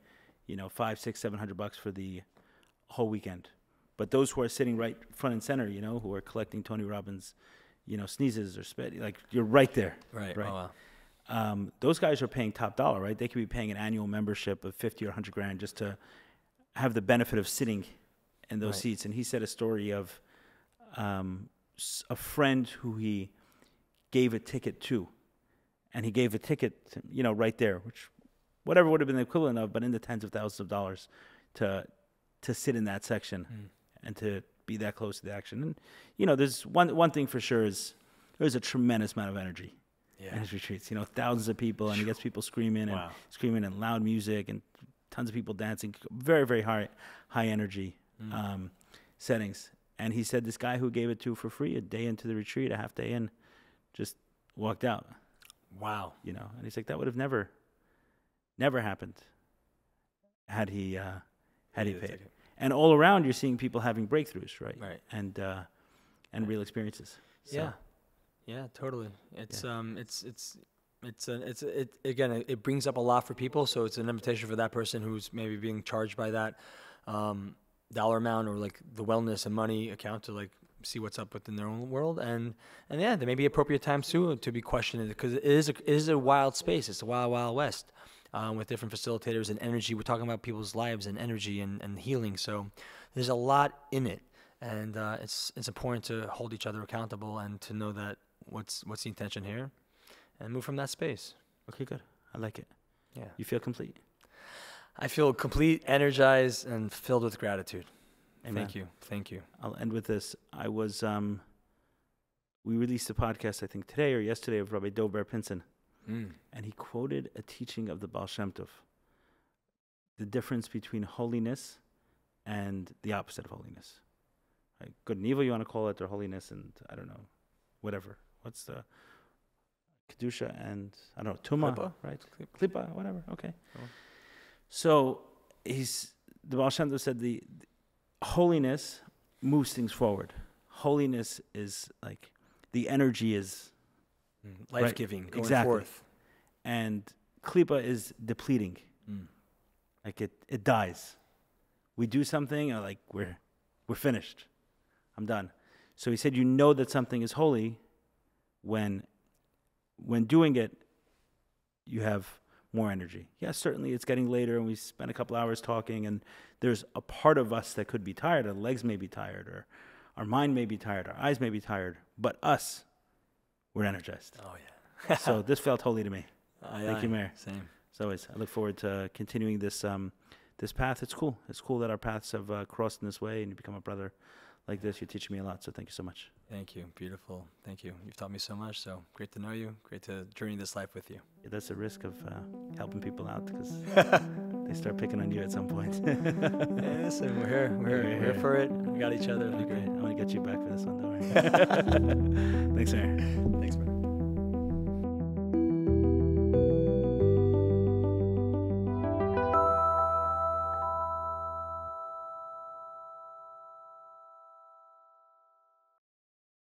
$500, $600, $700 for the whole weekend. But those who are sitting right front and center, who are collecting Tony Robbins, sneezes or spit, like you're right there. Right. Oh, wow. Those guys are paying top dollar, right? They could be paying an annual membership of 50 or 100 grand just to have the benefit of sitting in those seats. And he said a story of a friend who he gave a ticket to, and he gave a ticket, right there, which whatever would have been the equivalent of, but in the tens of thousands of dollars to sit in that section and to be that close to the action. And, there's one thing for sure is there's a tremendous amount of energy in his retreats, thousands of people, and he gets people screaming and loud music and tons of people dancing, very, very high energy settings. And he said this guy who gave it to for free a day into the retreat, a half day in, just walked out. Wow. And he's like, that would have never happened had he paid. And all around, you're seeing people having breakthroughs, right? Right. And real experiences. So. Yeah, totally. It brings up a lot for people. So it's an invitation for that person who's maybe being charged by that dollar amount, or like the wellness and money account, to like see what's up within their own world. And there may be appropriate times too to be questioning it, because it is a wild space. It's a wild west with different facilitators and energy. We're talking about people's lives and energy and healing. So there's a lot in it, and it's important to hold each other accountable and to know that what's the intention here, and move from that space. Okay, good. I like it. Yeah. You feel complete? I feel complete, energized, and filled with gratitude. Amen. Thank you. I'll end with this. I was, we released a podcast, I think today or yesterday, of Rabbi Dov Ber Pinson. And he quoted a teaching of the Baal Shem Tov. The difference between holiness and the opposite of holiness. Right? Good and evil, you want to call it, or holiness and, I don't know, whatever. What's the Kedusha and, I don't know, Tumah, Klippa. right? Klippa, whatever, okay. Cool. So the Baal Shem Tov said the holiness moves things forward. Holiness is like, the energy is life-giving, going exactly. forth. And Klippa is depleting. Like it dies. We do something, and like we're finished. I'm done. So he said, that something is holy when doing it, you have more energy. Yes, certainly it's getting later, and we spent a couple hours talking, and there's a part of us that could be tired. Our legs may be tired, or our mind may be tired, our eyes may be tired, but us, we're energized. Oh, yeah. So this felt holy to me. Thank you, Meir. Same. As always, I look forward to continuing this this path. It's cool. It's cool that our paths have crossed in this way, and you become a brother like this. You're teaching me a lot, so thank you so much. Thank you. Beautiful. Thank you. You've taught me so much, so great to know you. Great to journey this life with you. Yeah, that's the risk of helping people out, because they I start picking on you at some point. Yeah, listen, we're here. We're here for it. We got each other. Okay, I'm gonna get you back for this one. Don't worry. Thanks, Meir.